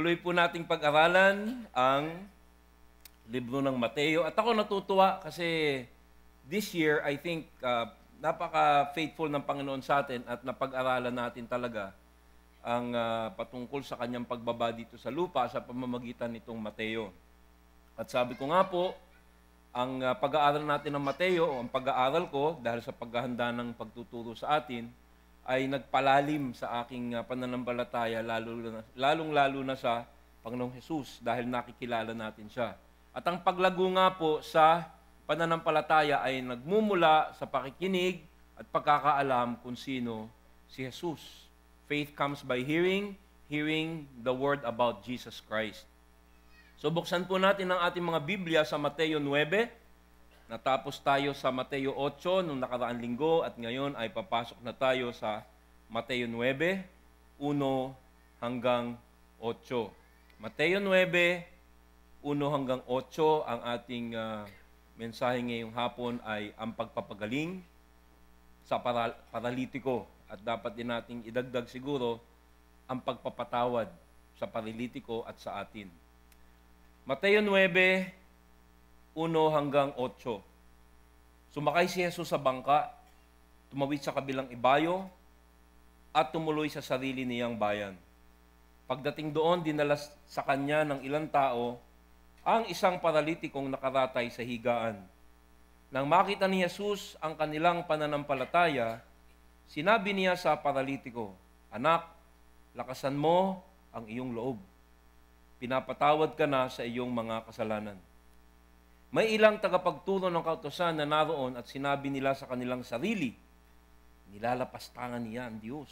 Tuloy po nating pag-aralan ang libro ng Mateo. At ako natutuwa kasi this year, I think, napaka-faithful ng Panginoon sa atin at napag-aralan natin talaga ang patungkol sa kanyang pagbaba dito sa lupa sa pamamagitan nitong Mateo. At sabi ko nga po, ang pag-aaral natin ng Mateo, o ang pag-aaral ko, dahil sa paghahanda ng pagtuturo sa atin, ay nagpalalim sa aking pananampalataya, lalong-lalo na sa Panginoong Hesus, dahil nakikilala natin siya. At ang paglago nga po sa pananampalataya ay nagmumula sa pakikinig at pagkakaalam kung sino si Jesus. Faith comes by hearing, hearing the word about Jesus Christ. So buksan po natin ang ating mga Biblia sa Mateo 9. Natapos tayo sa Mateo 8 nung nakaraang linggo at ngayon ay papasok na tayo sa Mateo 9, 1 hanggang 8. Mateo 9, 1 hanggang 8, ang ating mensahe ngayong hapon ay ang pagpapagaling sa paralitiko. At dapat din nating idagdag siguro ang pagpapatawad sa paralitiko at sa atin. Mateo 9, 1 hanggang 8. Sumakay si Jesus sa bangka, tumawid sa kabilang ibayo, at tumuloy sa sarili niyang bayan. Pagdating doon, dinala sa kanya ng ilang tao ang isang paralitikong nakaratay sa higaan. Nang makita ni Jesus ang kanilang pananampalataya, sinabi niya sa paralitiko, "Anak, lakasan mo ang iyong loob. Pinapatawad ka na sa iyong mga kasalanan." May ilang tagapagturo ng kautusan na naroon at sinabi nila sa kanilang sarili, "Nilalapastangan niya ang Diyos."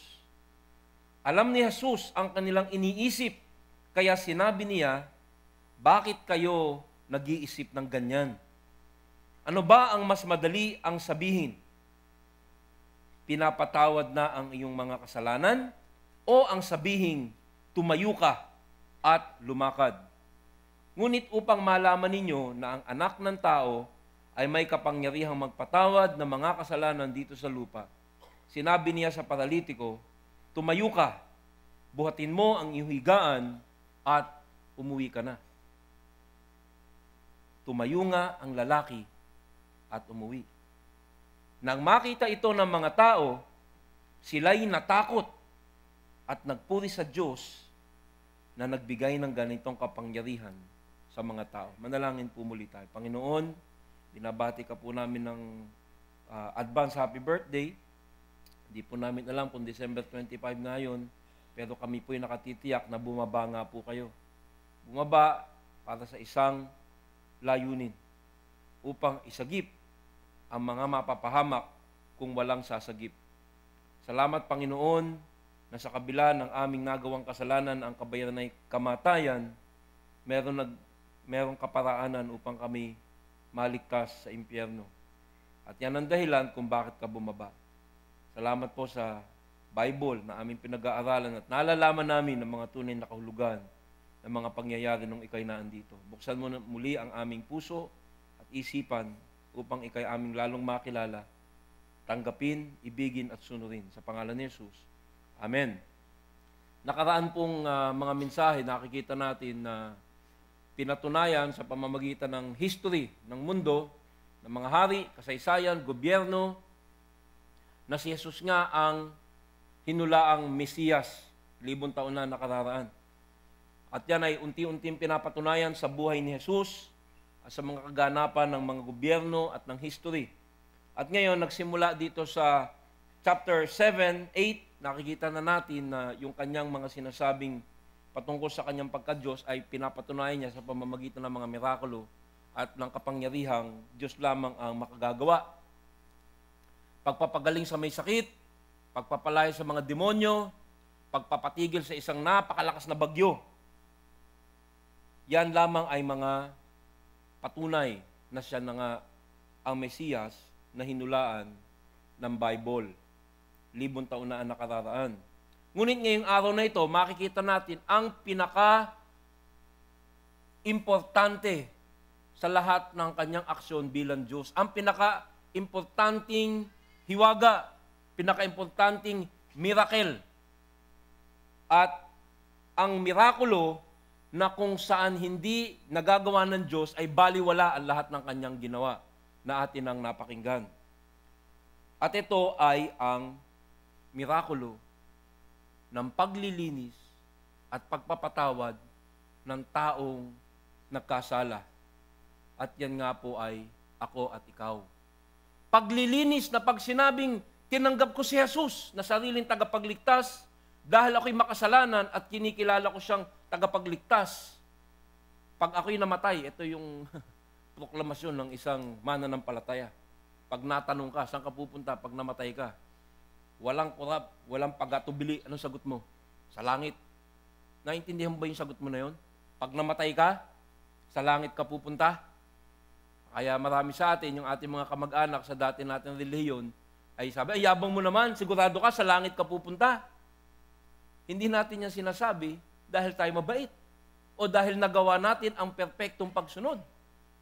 Alam ni Jesus ang kanilang iniisip, kaya sinabi niya, "Bakit kayo nag-iisip ng ganyan? Ano ba ang mas madali ang sabihin? Pinapatawad na ang iyong mga kasalanan? O ang sabihing, tumayo ka at lumakad? Ngunit upang malaman ninyo na ang anak ng tao ay may kapangyarihang magpatawad ng mga kasalanan dito sa lupa, sinabi niya sa paralitiko, tumayo ka, buhatin mo ang iyong higaan at umuwi ka na. Tumayo nga ang lalaki at umuwi. Nang makita ito ng mga tao, sila'y natakot at nagpuri sa Diyos na nagbigay ng ganitong kapangyarihan sa mga tao. Manalangin po muli tayo. Panginoon, binabati ka po namin ng advance happy birthday. Hindi po namin alam kung December 25 na yun, pero kami po'y nakatitiyak na bumaba nga po kayo. Bumaba para sa isang layunin, upang isagip ang mga mapapahamak kung walang sasagip. Salamat, Panginoon, na sa kabila ng aming nagawang kasalanan, ang kabayaran ay kamatayan, merong kaparaanan upang kami maligtas sa impyerno. At yan ang dahilan kung bakit ka bumaba. Salamat po sa Bible na aming pinag-aaralan at nalalaman namin ng mga tunay na kahulugan ng mga pangyayari nung ikay naandito. Buksan mo muli ang aming puso at isipan upang ikay aming lalong makilala, tanggapin, ibigin at sunurin. Sa pangalan ni Jesus. Amen. Nakaraan pong mga mensahe, nakikita natin na pinatunayan sa pamamagitan ng history ng mundo, ng mga hari, kasaysayan, gobyerno, na si Jesus nga ang hinulaang Mesiyas, 1,000 taon na nakararaan. At yan ay unti-unting pinapatunayan sa buhay ni Jesus at sa mga kaganapan ng mga gobyerno at ng history. At ngayon, nagsimula dito sa chapter 7, 8, nakikita na natin na yung kanyang mga sinasabing patungkol sa kanyang pagka-Diyos ay pinapatunayan niya sa pamamagitan ng mga mirakulo at ng kapangyarihang Diyos lamang ang makagagawa. Pagpapagaling sa may sakit, pagpapalaya sa mga demonyo, pagpapatigil sa isang napakalakas na bagyo. Yan lamang ay mga patunay na siya na nga ang Mesiyas na hinulaan ng Bible. 1,000 taon na ang nakararaan. Ngunit ngayong araw na ito, makikita natin ang pinaka-importante sa lahat ng kanyang aksyon bilang Diyos. Ang pinaka-importanting hiwaga, pinaka-importanting miracle. At ang mirakulo na kung saan hindi nagagawa ng Diyos ay baliwala ang lahat ng kanyang ginawa na atin ang napakinggan. At ito ay ang mirakulo ng paglilinis at pagpapatawad ng taong nagkasala. At yan nga po ay ako at ikaw. Paglilinis na pag sinabing tinanggap ko si Jesus na sariling tagapagligtas dahil ako'y makasalanan at kinikilala ko siyang tagapagligtas. Pag ako'y namatay, ito yung proklamasyon ng isang mananampalataya. Pag natanong ka, saan ka pupunta pag namatay ka? Walang korap, walang pagatubili. Anong sagot mo? Sa langit. Naintindihan mo ba yung sagot mo na yun? Pag namatay ka, sa langit ka pupunta. Kaya marami sa atin, yung ating mga kamag-anak sa dati nating relihiyon, ay sabi, ay yabang mo naman, sigurado ka, sa langit ka pupunta. Hindi natin yan sinasabi dahil tayo mabait o dahil nagawa natin ang perpektong pagsunod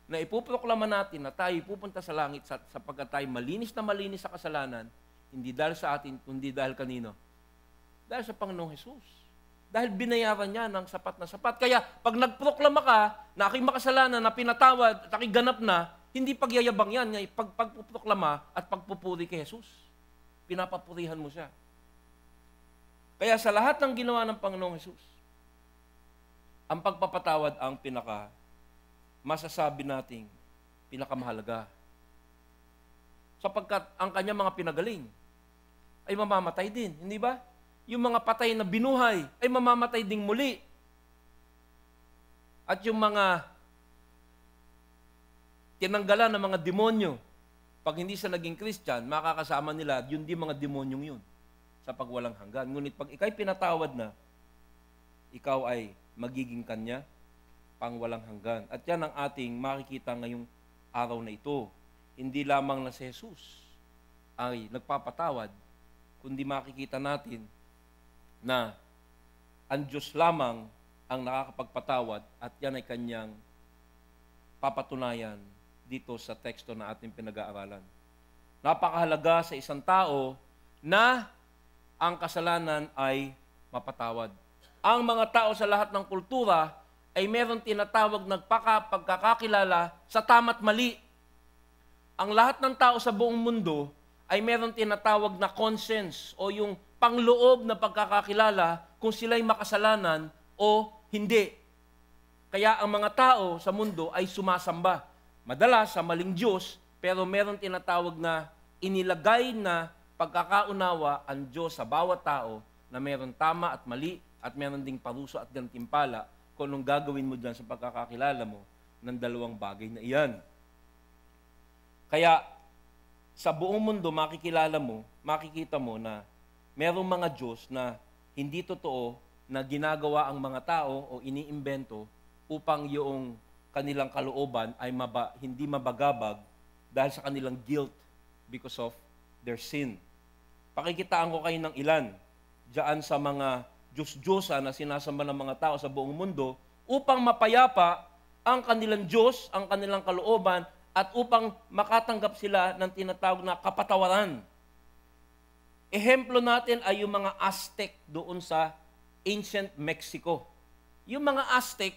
na ipuproklama natin na tayo pupunta sa langit sapagkat tayo malinis sa kasalanan, hindi dahil sa atin, kundi dahil kanino? Dahil sa Panginoong Hesus. Dahil binayaran niya ng sapat na sapat. Kaya pag nagproklama ka na aking makasalanan, na pinatawad at aking ganap na, hindi pagyayabang yan. Pagpuproklama at pagpupuri kay Jesus. Pinapapurihan mo siya. Kaya sa lahat ng ginawa ng Panginoong Hesus, ang pagpapatawad ang masasabi nating pinakamahalaga. Sapagkat ang kanyang mga pinagaling ay mamamatay din, hindi ba? Yung mga patay na binuhay ay mamamatay ding muli. At yung mga tinanggalan ng mga demonyo, pag hindi sa naging Christian, makakasama nila yun di mga demonyong yun sa pagwalang hanggan. Ngunit pag ikaw'y pinatawad na, ikaw ay magiging kanya pang walang hanggan. At yan ang ating makikita ngayong araw na ito. Hindi lamang na si Jesus ay nagpapatawad, kundi makikita natin na ang Diyos lamang ang nakakapagpatawad at yan ay kanyang papatunayan dito sa teksto na ating pinag-aaralan. Napakahalaga sa isang tao na ang kasalanan ay mapatawad. Ang mga tao sa lahat ng kultura ay meron tinatawag na pagkakakilala sa tama't mali. Ang lahat ng tao sa buong mundo ay meron tinatawag na conscience o yung pangloob na pagkakakilala kung sila'y makasalanan o hindi. Kaya ang mga tao sa mundo ay sumasamba. Madalas sa maling Diyos, pero meron tinatawag na inilagay na pagkakaunawa ang Diyos sa bawat tao na meron tama at mali at meron ding paruso at gantimpala kung anong gagawin mo dyan sa pagkakakilala mo ng dalawang bagay na iyan. Kaya sa buong mundo makikita mo na merong mga Diyos na hindi totoo na ginagawa ang mga tao o iniimbento upang yung kanilang kalooban ay hindi mabagabag dahil sa kanilang guilt because of their sin. Pakikitaan ko kayo ng ilan diyan sa mga Diyos-Diyosa na sinasamba ng mga tao sa buong mundo upang mapayapa ang kanilang Diyos, ang kanilang kalooban, at upang makatanggap sila ng tinatawag na kapatawaran. Ehemplo natin ay yung mga Aztec doon sa ancient Mexico. Yung mga Aztec,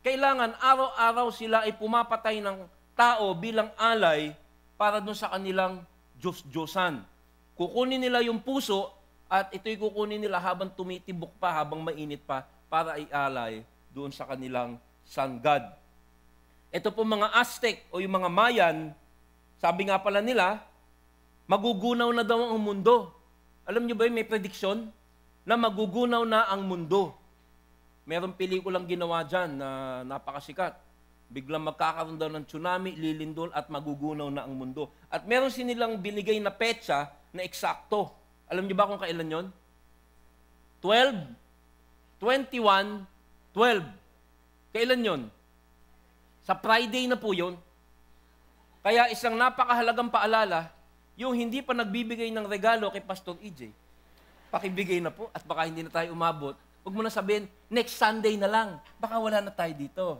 kailangan araw-araw sila ay pumapatay ng tao bilang alay para doon sa kanilang Diyos-Diyosan. Kukunin nila yung puso at ito'y kukunin nila habang tumitibok pa, habang mainit pa, para ialay doon sa kanilang sun god. Ito po mga Aztec o yung mga Mayan, sabi nga pala nila, magugunaw na daw ang mundo. Alam niyo ba may prediction na magugunaw na ang mundo. Merong pelikulang ginawa dyan na napakasikat. Biglang magkakaroon daw ng tsunami, lilindol at magugunaw na ang mundo. At meron sinilang binigay na petsa na eksakto. Alam niyo ba kung kailan yon? 12, 21, 12. Kailan yon? Sa Friday na po yon. Kaya isang napakahalagang paalala, yung hindi pa nagbibigay ng regalo kay Pastor EJ, pakibigay na po at baka hindi na tayo umabot. Huwag mo na sabihin, next Sunday na lang. Baka wala na tayo dito.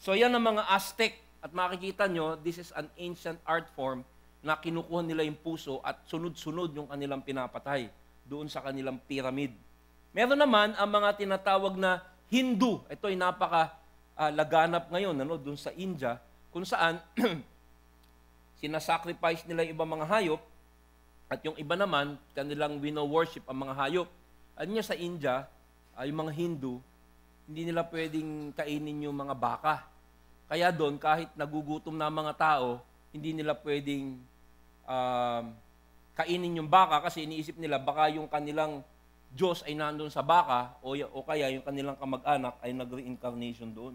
So yan ang mga Aztec. At makikita nyo, this is an ancient art form na kinukuha nila yung puso at sunod-sunod yung kanilang pinapatay doon sa kanilang pyramid. Meron naman ang mga tinatawag na Hindu. Ito ay napaka laganap ngayon doon sa India, kung saan sinasacrifice nila yung ibang mga hayop at yung iba naman, kanilang wino-worship ang mga hayop. Ano niya sa India, yung mga Hindu, hindi nila pwedeng kainin yung mga baka. Kaya doon, kahit nagugutom na mga tao, hindi nila pwedeng kainin yung baka kasi iniisip nila baka yung kanilang Diyos ay nandun sa baka o kaya yung kanilang kamag-anak ay nag-reincarnation doon.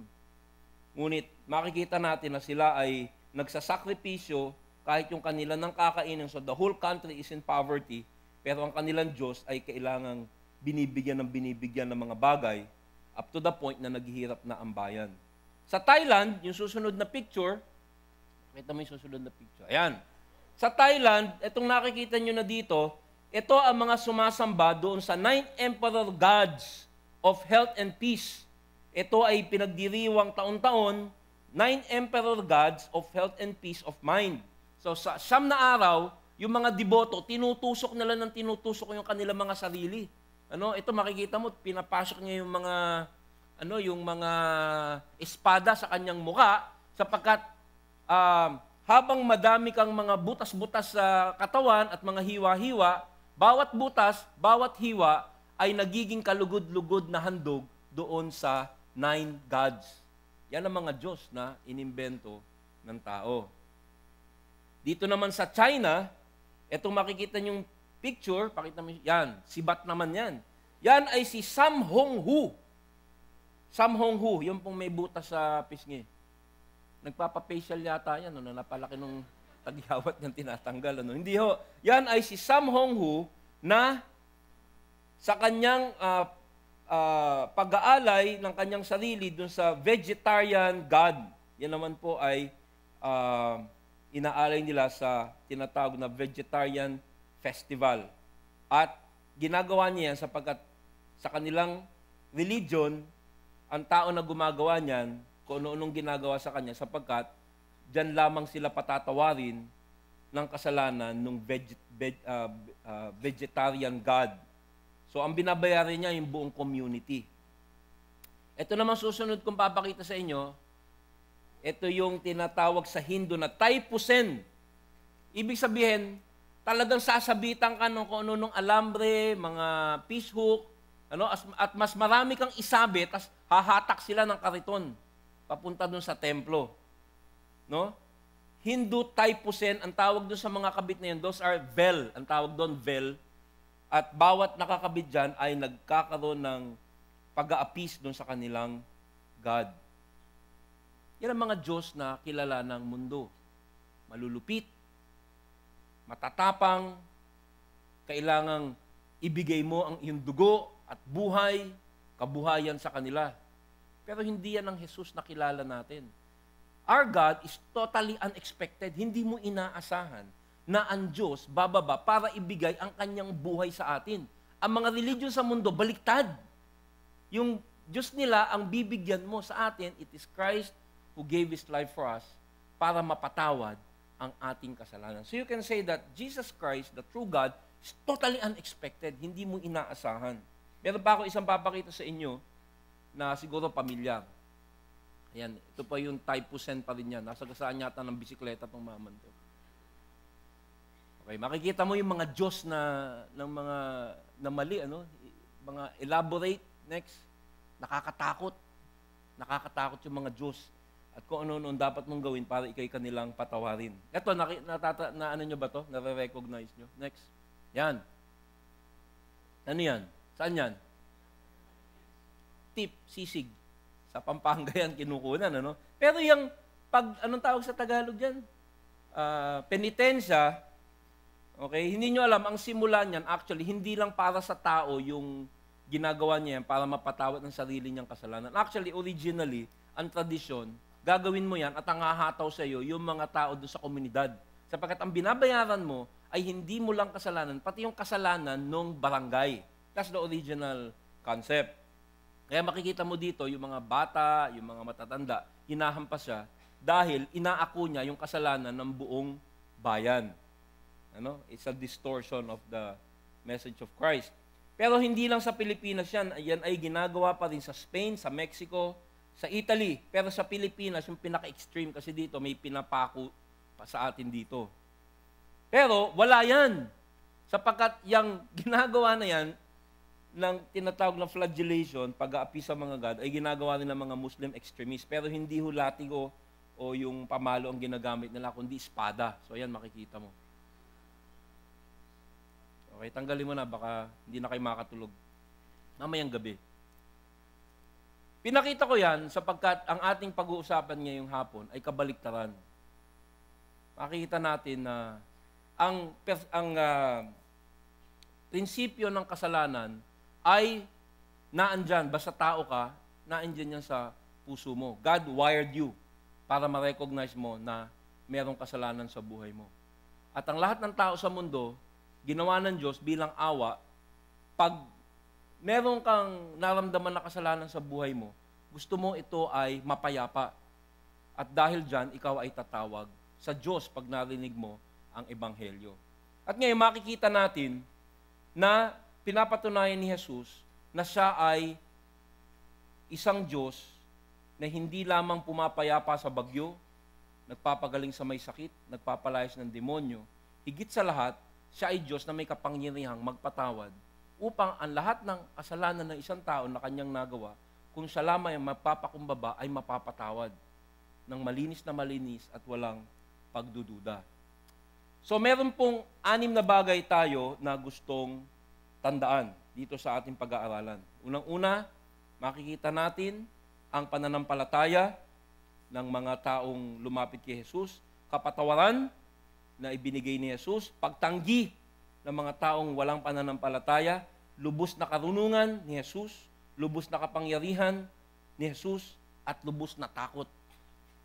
Ngunit makikita natin na sila ay nagsasakripisyo kahit yung kanila nang kakainin. So the whole country is in poverty, pero ang kanilang Diyos ay kailangang binibigyan ng mga bagay up to the point na naghihirap na ang bayan. Sa Thailand, yung susunod na picture, kita mo yung susunod na picture. Ayan. Sa Thailand, itong nakikita nyo na dito, ito ang mga sumasamba doon sa 9 Emperor Gods of Health and Peace. Ito ay pinagdiriwang taon-taon, 9 Emperor Gods of Health and Peace of Mind. So sa siyam na araw, yung mga deboto, tinutusok nila ng tinutusok yung kanilang mga sarili. Ito makikita mo, pinapasok niya yung mga espada sa kanyang muka sapagkat habang madami kang mga butas-butas sa katawan at mga hiwa-hiwa, bawat butas, bawat hiwa ay nagiging kalugod-lugod na handog doon sa 9 gods. Yan ang mga Diyos na inimbento ng tao. Dito naman sa China, etong makikita niyong picture, pakita mo yan, sibat naman yan. Yan ay si Sam Hong Hu. Sam Hong Hu, yung pong may butas sa pisngi. Nagpapa-facial yata yan, napalaki nung tagyawat niyang tinatanggal. Hindi ho. Yan ay si Sam Hong Hu na sa kanyang pag-aalay ng kanyang sarili dun sa vegetarian God. Yan naman po ay inaalay nila sa tinatawag na vegetarian festival. At ginagawa niya yan sapagkat sa kanilang religion, ang tao na gumagawa niyan, kung ano-anong ginagawa sa kanya, sapagkat diyan lamang sila patatawarin ng kasalanan ng vegetarian God. So, ang binabayaran niya yung buong community. Ito naman susunod kong papakita sa inyo, ito yung tinatawag sa Hindu na Taipusen. Ibig sabihin, talagang sasabitan ka ng kung ano-anong alambre, mga fishhook, at mas marami kang isabit, at hahatak sila ng kariton papunta dun sa templo. Hindu Taipusen, ang tawag dun sa mga kabit na yun, those are vel, ang tawag doon vel, at bawat nakakabit dyan ay nagkakaroon ng pag-aapis dun sa kanilang God. Yan ang mga Diyos na kilala ng mundo. Malulupit, matatapang, kailangang ibigay mo ang iyong dugo at buhay, kabuhayan sa kanila. Pero hindi yan ang Jesus na kilala natin. Our God is totally unexpected. Hindi mo inaasahan na ang Diyos bababa para ibigay ang kanyang buhay sa atin. Ang mga religion sa mundo, baliktad. Yung Diyos nila, ang bibigyan mo sa atin, it is Christ who gave His life for us para mapatawad ang ating kasalanan. So you can say that Jesus Christ, the true God, is totally unexpected. Hindi mo inaasahan. Meron pa ako isang papakita sa inyo na siguro pamilyar. Ayan, ito pa yung Taipusen pa rin yan. Nasagasaan yata ng bisikleta tong maman to. Okay, makikita mo yung mga Diyos ng mga na mali, mga elaborate. Next, nakakatakot. Nakakatakot yung mga Diyos. At kung ano dapat mong gawin para ikay kanilang patawarin. Ito, ano nyo ba to? Nare-recognize nyo? Next. Yan. Ano yan? Saan yan? Tip, sisig. Sa Pampanga yan, kinukunan. Pero yung, anong tawag sa Tagalog yan? Penitensya, okay? Hindi nyo alam, ang simula niyan, actually, hindi lang para sa tao yung ginagawa niya yan para mapatawad ng sarili niyang kasalanan. Actually, originally, ang tradisyon, gagawin mo yan at ang hahataw sa iyo yung mga tao doon sa komunidad. Sapagkat ang binabayaran mo ay hindi mo lang kasalanan, pati yung kasalanan ng barangay. That's the original concept. Kaya makikita mo dito yung mga bata, yung mga matatanda, hinahampas siya dahil inaako niya yung kasalanan ng buong bayan. It's a distortion of the message of Christ. Pero hindi lang sa Pilipinas yan ay ginagawa pa rin sa Spain, sa Mexico, sa Italy. Pero sa Pilipinas, yung pinaka-extreme kasi dito, may pinapako pa sa atin dito. Pero wala yan. Sapagkat yung ginagawa na yan, ng tinatawag na flagellation, pag-aapi sa mga God, ay ginagawa rin ng mga Muslim extremists. Pero hindi ho latigo o yung pamalo ang ginagamit nila, kundi espada. So yan, makikita mo. Okay, tanggalin mo na, baka hindi na kayo makatulog. Mamayang gabi. Pinakita ko yan sapagkat ang ating pag-uusapan ngayong hapon ay kabaliktaran. Makikita natin na ang prinsipyo ng kasalanan ay naandyan, basta tao ka, naandyan yan sa puso mo. God wired you para ma-recognize mo na merong kasalanan sa buhay mo. At ang lahat ng tao sa mundo, ginawa ng Diyos bilang awa, pag meron kang naramdaman na kasalanan sa buhay mo, gusto mo ito ay mapayapa. At dahil dyan, ikaw ay tatawag sa Diyos pag narinig mo ang Ebanghelyo. At ngayon, makikita natin na pinapatunayan ni Jesus na siya ay isang Diyos na hindi lamang pumapayapa sa bagyo, nagpapagaling sa may sakit, nagpapalayas ng demonyo. Higit sa lahat, siya ay Diyos na may kapangyarihang magpatawad upang ang lahat ng kasalanan ng isang tao na kanyang nagawa, kung siya lamang ay mapapakumbaba, ay mapapatawad ng malinis na malinis at walang pagdududa. So meron pong 6 na bagay tayo na gustong tandaan dito sa ating pag-aaralan. Unang-una, makikita natin ang pananampalataya ng mga taong lumapit kay Jesus, kapatawaran na ibinigay ni Jesus, pagtanggi ng mga taong walang pananampalataya, lubos na karunungan ni Jesus, lubos na kapangyarihan ni Jesus, at lubos na takot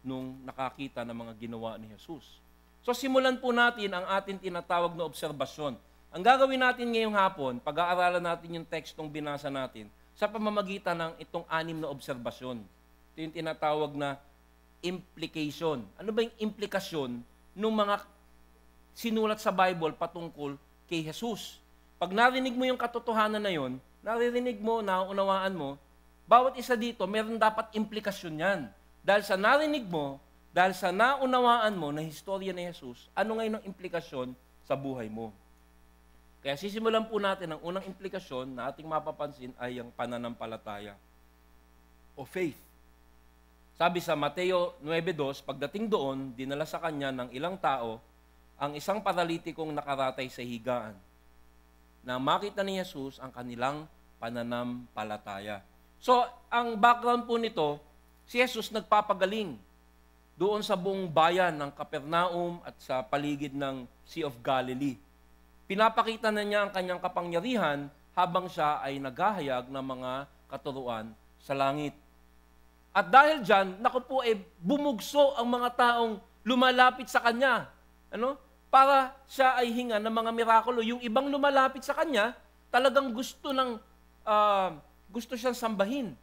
nung nakakita ng mga ginawa ni Jesus. So simulan po natin ang ating tinatawag na obserbasyon. Ang gagawin natin ngayong hapon, pag-aaralan natin yung tekstong binasa natin sa pamamagitan ng itong 6 na obserbasyon. Ito yung tinatawag na implication. Ano ba yung implikasyon ng mga sinulat sa Bible patungkol kay Jesus? Pag narinig mo yung katotohanan na yon, naririnig mo, naunawaan mo, bawat isa dito, meron dapat implikasyon yan. Dahil sa narinig mo, dahil sa naunawaan mo na historya ni Jesus, ano ngayon ang implikasyon sa buhay mo? Kaya sisimulan po natin ang unang implikasyon na ating mapapansin ay ang pananampalataya o faith. Sabi sa Mateo 9:2, pagdating doon, dinala sa kanya ng ilang tao ang isang paralitikong nakaratay sa higaan na makita ni Jesus ang kanilang pananampalataya. So, ang background po nito, si Jesus nagpapagaling doon sa buong bayan ng Capernaum at sa paligid ng Sea of Galilee. Pinapakita na niya ang kanyang kapangyarihan habang siya ay naghahayag ng mga katuruan sa langit. At dahil dyan, naku po, bumugso ang mga taong lumalapit sa kanya. Para siya ay hinga ng mga mirakulo. Yung ibang lumalapit sa kanya, talagang gusto siyang sambahin.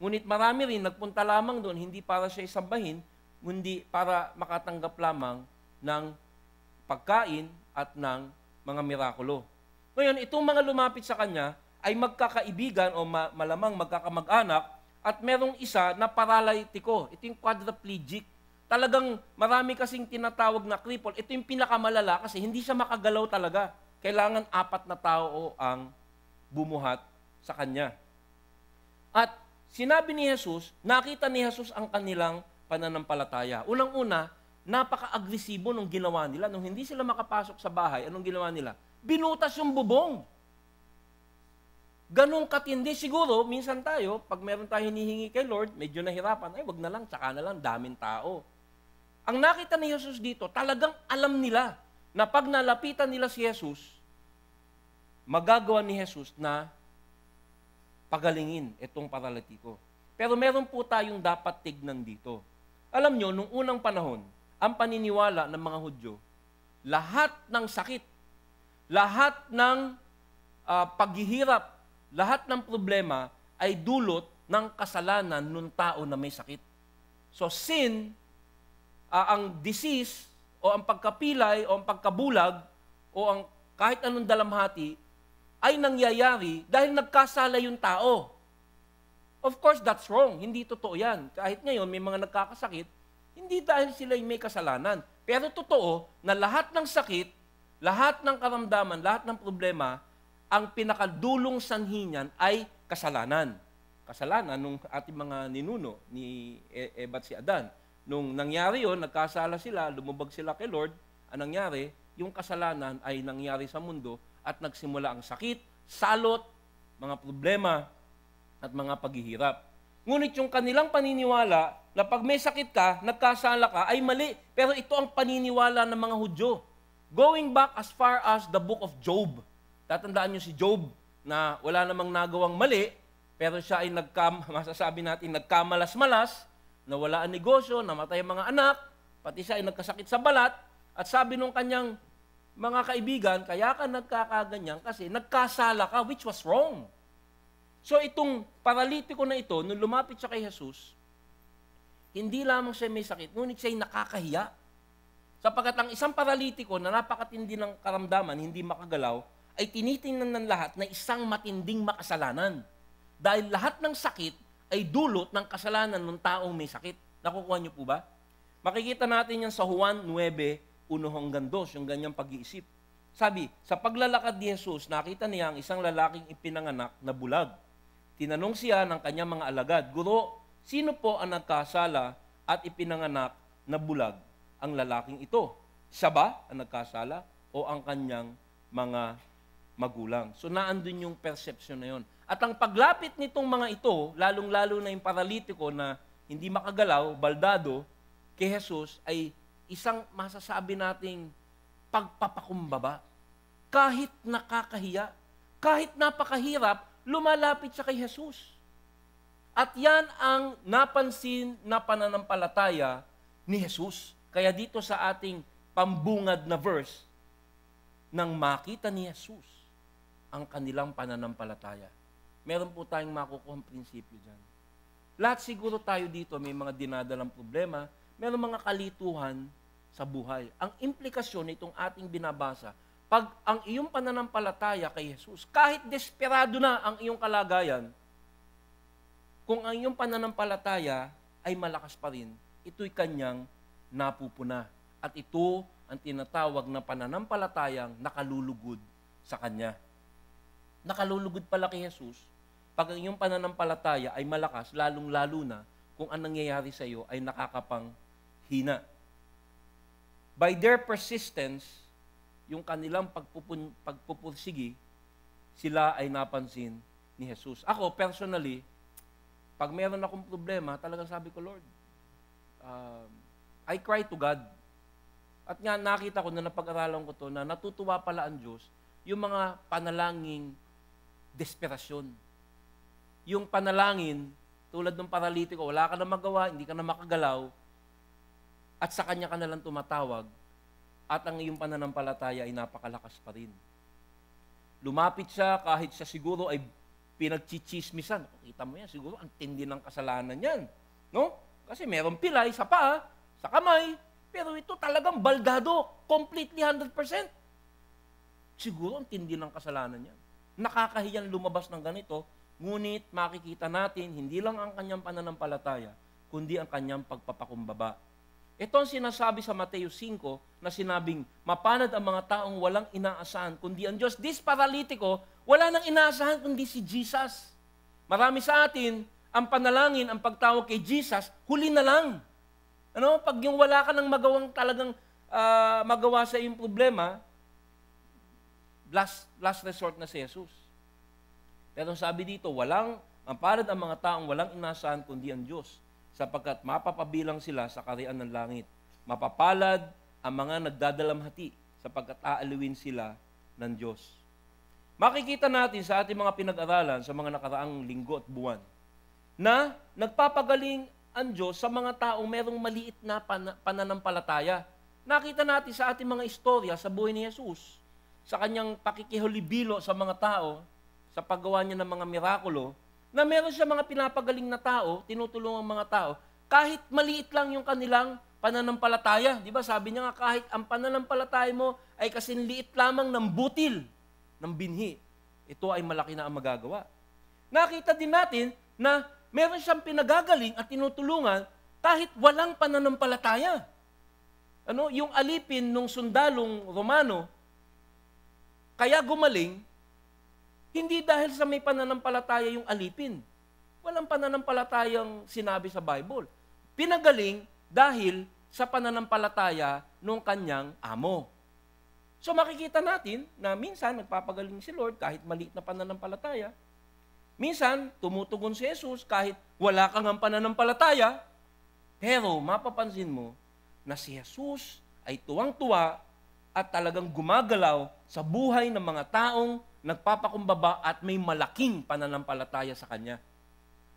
Ngunit marami rin nagpunta lamang doon, hindi para siya isambahin, kundi para makatanggap lamang ng pagkain at ng mga mirakulo. Ngayon, itong mga lumapit sa kanya ay magkakaibigan o malamang magkakamag-anak at merong isa na paralitiko. Ito yung quadriplegic. Talagang marami kasing tinatawag na cripple. Ito yung pinakamalala kasi hindi siya makagalaw talaga. Kailangan 4 na tao ang bumuhat sa kanya. At sinabi ni Jesus, nakita ni Jesus ang kanilang pananampalataya. Unang-una, napaka-agresibo nung ginawa nila. Nung hindi sila makapasok sa bahay, anong ginawa nila? Binutas yung bubong. Ganong katindi. Siguro, minsan tayo, pag meron tayo hinihingi kay Lord, medyo nahirapan, wag na lang, tsaka na lang, daming tao. Ang nakita ni Jesus dito, talagang alam nila na pag nalapitan nila si Jesus, magagawa ni Jesus na pagalingin itong paralitiko. Pero meron po tayong dapat tignan dito. Alam nyo, nung unang panahon, ang paniniwala ng mga Hudyo, lahat ng sakit, lahat ng paghihirap, lahat ng problema ay dulot ng kasalanan ng tao na may sakit. So sin, ang disease, o ang pagkapilay, o ang pagkabulag, o ang kahit anong dalamhati, ay nangyayari dahil nagkasala yung tao. Of course, that's wrong. Hindi totoo yan. Kahit ngayon may mga nagkakasakit, hindi dahil sila may kasalanan. Pero totoo na lahat ng sakit, lahat ng karamdaman, lahat ng problema, ang pinakadulong sanhi niyan ay kasalanan. Kasalanan nung ating mga ninuno ni Eva at si Adan. Nung nangyari yon, nagkasala sila, lumubag sila kay Lord, ang nangyari, yung kasalanan ay nangyari sa mundo at nagsimula ang sakit, salot, mga problema, at mga paghihirap. Ngunit yung kanilang paniniwala na pag may sakit ka, nagkasala ka, ay mali. Pero ito ang paniniwala ng mga Hudyo. Going back as far as the book of Job. Tatandaan nyo si Job na wala namang nagawang mali, pero siya ay masasabi natin, nagkamalas-malas, nawala ang negosyo, namatay ang mga anak, pati siya ay nagkasakit sa balat, at sabi nung kanyang mga kaibigan, kaya ka nagkakaganyan kasi nagkasala ka, which was wrong. So itong paralitiko na ito, nung lumapit siya kay Jesus, hindi lamang siya may sakit, ngunit siya ay nakakahiya. Sapagkat ang isang paralitiko na napakatindi ng karamdaman, hindi makagalaw, ay tinitingnan ng lahat na isang matinding makasalanan. Dahil lahat ng sakit ay dulot ng kasalanan ng taong may sakit. Nakukuha niyo po ba? Makikita natin yan sa Juan 9:1-2, yung ganyang pag-iisip. Sabi, sa paglalakad ni Jesus, nakita niya ang isang lalaking ipinanganak na bulag. Tinanong siya ng kanyang mga alagad, Guro, sino po ang nagkasala at ipinanganak na bulag ang lalaking ito? Siya ba ang nagkasala o ang kanyang mga magulang? So naandun yung perception na yun. At ang paglapit nitong mga ito, lalong-lalo na yung paralitiko na hindi makagalaw, baldado, kay Jesus ay isang masasabi nating pagpapakumbaba. Kahit nakakahiya, kahit napakahirap, lumalapit siya kay Jesus. At yan ang napansin na pananampalataya ni Jesus. Kaya dito sa ating pambungad na verse, nang makita ni Jesus ang kanilang pananampalataya. Meron po tayong makukuhang prinsipyo dyan. Lahat siguro tayo dito may mga dinadalang problema, meron mga kalituhan sa buhay. Ang implikasyon nitong ating binabasa, pag ang iyong pananampalataya kay Jesus, kahit desperado na ang iyong kalagayan, kung ang iyong pananampalataya ay malakas pa rin, ito'y kanyang napupuna. At ito ang tinatawag na pananampalatayang nakalulugod sa kanya. Nakalulugod pala kay Jesus, pag ang iyong pananampalataya ay malakas, lalong-lalo na kung ang nangyayari sa iyo ay nakakapanghina. By their persistence, yung kanilang pagpupursigi, sila ay napansin ni Jesus. Ako, personally, pag meron akong problema, talagang sabi ko, Lord, I cry to God. At nga nakita ko na napag-aralan ko to na natutuwa pala ang Diyos yung mga panalangin desperasyon. Yung panalangin, tulad ng paralitiko, wala ka na magawa, hindi ka na makagalaw, at sa Kanya ka na lang tumatawag, at ang iyong pananampalataya ay napakalakas pa rin. Lumapit siya kahit siya siguro ay pinagchichismisan. Kita mo yan, siguro ang tindi ng kasalanan yan. No? Kasi merong pilay sa paa, sa kamay, pero ito talagang baldado, completely 100%. Siguro ang tindi ng kasalanan yan. Nakakahiyang lumabas ng ganito, ngunit makikita natin, hindi lang ang kanyang pananampalataya, kundi ang kanyang pagpapakumbaba. Ito ang sinasabi sa Mateo 5 na sinabing, mapalad ang mga taong walang inaasahan kundi ang Diyos. This paralitiko, wala nang inaasahan kundi si Jesus. Marami sa atin, ang panalangin, ang pagtawag kay Jesus, huli na lang. Ano? Pag yung wala ka nang magawang talagang magawa sa iyong problema, last resort na si Jesus. Pero sabi dito, mapalad ang mga taong walang inaasahan kundi ang Diyos, sapagkat mapapabilang sila sa kaharian ng langit. Mapapalad ang mga nagdadalamhati, sapagkat aaluin sila ng Diyos. Makikita natin sa ating mga pinag-aralan sa mga nakaraang linggo at buwan, na nagpapagaling ang Diyos sa mga taong merong maliit na pananampalataya. Nakita natin sa ating mga istorya sa buhay ni Jesus, sa kanyang pakikihulibilo sa mga tao, sa paggawa niya ng mga mirakulo, na meron siya mga pinapagaling na tao, tinutulungan mga tao, kahit maliit lang yung kanilang pananampalataya. Di ba? Sabi niya nga, kahit ang pananampalataya mo ay kasing liit lamang ng butil ng binhi, ito ay malaki na ang magagawa. Nakita din natin na meron siyang pinagagaling at tinutulungan kahit walang pananampalataya. Yung alipin ng sundalong Romano, kaya gumaling, hindi dahil sa may pananampalataya yung alipin. Walang pananampalatayang sinabi sa Bible. Pinagaling dahil sa pananampalataya ng kanyang amo. So makikita natin na minsan nagpapagaling si Lord kahit maliit na pananampalataya. Minsan tumutugon si Jesus kahit wala kang ang pananampalataya. Pero mapapansin mo na si Jesus ay tuwang-tuwa at talagang gumagalaw sa buhay ng mga taong nagpapakumbaba at may malaking pananampalataya sa Kanya.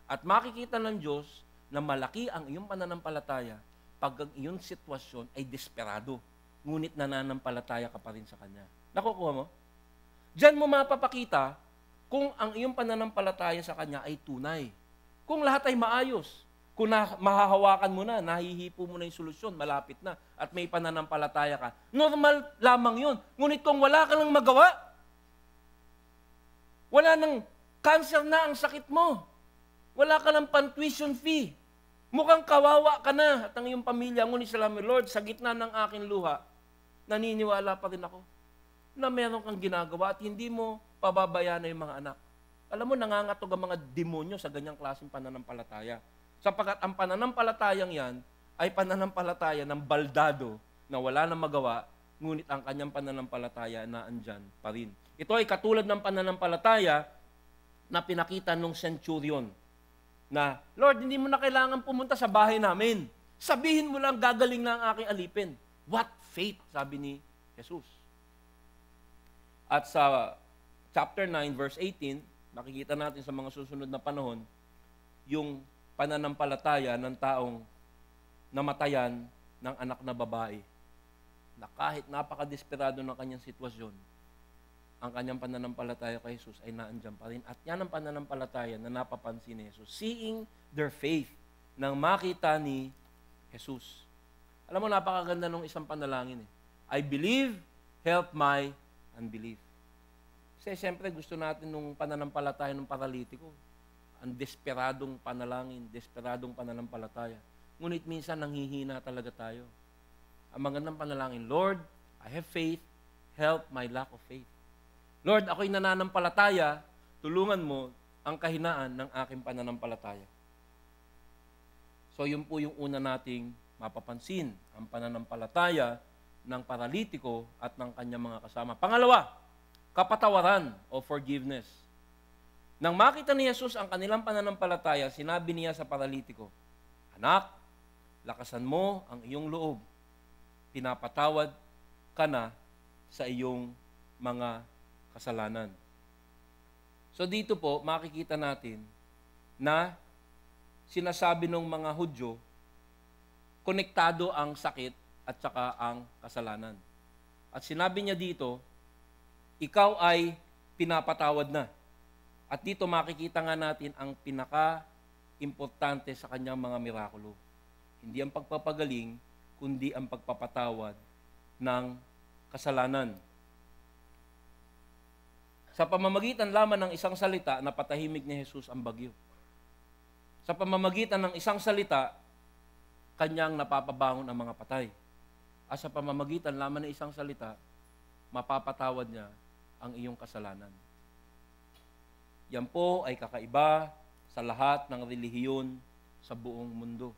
At makikita ng Diyos na malaki ang iyong pananampalataya pag ang iyong sitwasyon ay desperado, ngunit nananampalataya ka pa rin sa Kanya. Nakukuha mo? Diyan mo mapapakita kung ang iyong pananampalataya sa Kanya ay tunay. Kung lahat ay maayos, kung mahahawakan mo na, nahihipo mo na yung solusyon, malapit na, at may pananampalataya ka, normal lamang yun. Ngunit kung wala ka nang magawa, wala nang cancer na ang sakit mo, wala ka ng pan-tuition fee, mukhang kawawa ka na at ang iyong pamilya, ngunit salamat, Lord, sa gitna ng aking luha, naniniwala pa rin ako na meron kang ginagawa at hindi mo pababayaan na yung mga anak. Alam mo, nangangatog ang mga demonyo sa ganyang klaseng pananampalataya. Sapagkat ang pananampalatayang yan ay pananampalataya ng baldado na wala nang magawa, ngunit ang kanyang pananampalataya na andyan pa rin. Ito ay katulad ng pananampalataya na pinakita nung centurion na, Lord, hindi mo na kailangan pumunta sa bahay namin. Sabihin mo lang, gagaling na ang aking alipin. What faith, sabi ni Jesus. At sa chapter 9, verse 18, makikita natin sa mga susunod na panahon, yung pananampalataya ng taong namatayan ng anak na babae na kahit napakadesperado ng kanyang sitwasyon, ang kanyang pananampalataya kay Jesus ay naandyan pa rin. At yan ang pananampalataya na napapansin ni Jesus. Seeing their faith, nang makita ni Jesus. Alam mo, napakaganda ng isang panalangin. I believe, help my unbelief. Kasi siyempre gusto natin nung pananampalataya ng paralitiko. Ang desperadong panalangin, desperadong pananampalataya. Ngunit minsan nanghihina talaga tayo. Ang magandang panalangin, Lord, I have faith, help my lack of faith. Lord, ako'y nananampalataya, tulungan mo ang kahinaan ng aking pananampalataya. So yun po yung una nating mapapansin, ang pananampalataya ng paralitiko at ng kanyang mga kasama. Pangalawa, kapatawaran o forgiveness. Nang makita ni Jesus ang kanilang pananampalataya, sinabi niya sa paralitiko, Anak, lakasan mo ang iyong loob. Pinapatawad ka na sa iyong mga kasalanan. So dito po, makikita natin na sinasabi ng mga Hudyo, konektado ang sakit at saka ang kasalanan. At sinabi niya dito, ikaw ay pinapatawad na. At dito makikita nga natin ang pinaka-importante sa kanyang mga mirakulo. Hindi ang pagpapagaling, kundi ang pagpapatawad ng kasalanan. Sa pamamagitan lamang ng isang salita, napatahimik ni Jesus ang bagyo. Sa pamamagitan ng isang salita, kanyang napapabangon ang mga patay. At sa pamamagitan lamang ng isang salita, mapapatawad niya ang iyong kasalanan. Yan po ay kakaiba sa lahat ng relihiyon sa buong mundo.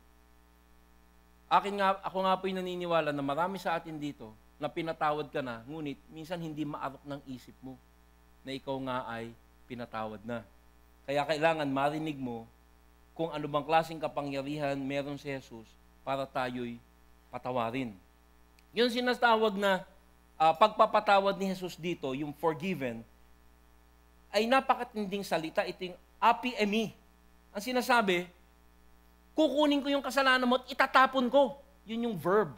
Ako nga po'y naniniwala na marami sa atin dito na pinatawad ka na, ngunit minsan hindi maarok ng isip mo na ikaw nga ay pinatawad na. Kaya kailangan marinig mo kung ano bang klaseng kapangyarihan meron si Jesus para tayo'y patawarin. Yung sinatawag na pagpapatawad ni Jesus dito, yung forgiven, ay napakatinding salita, iting api emi. Ang sinasabi, kukunin ko yung kasalanan mo at itatapon ko. Yun yung verb.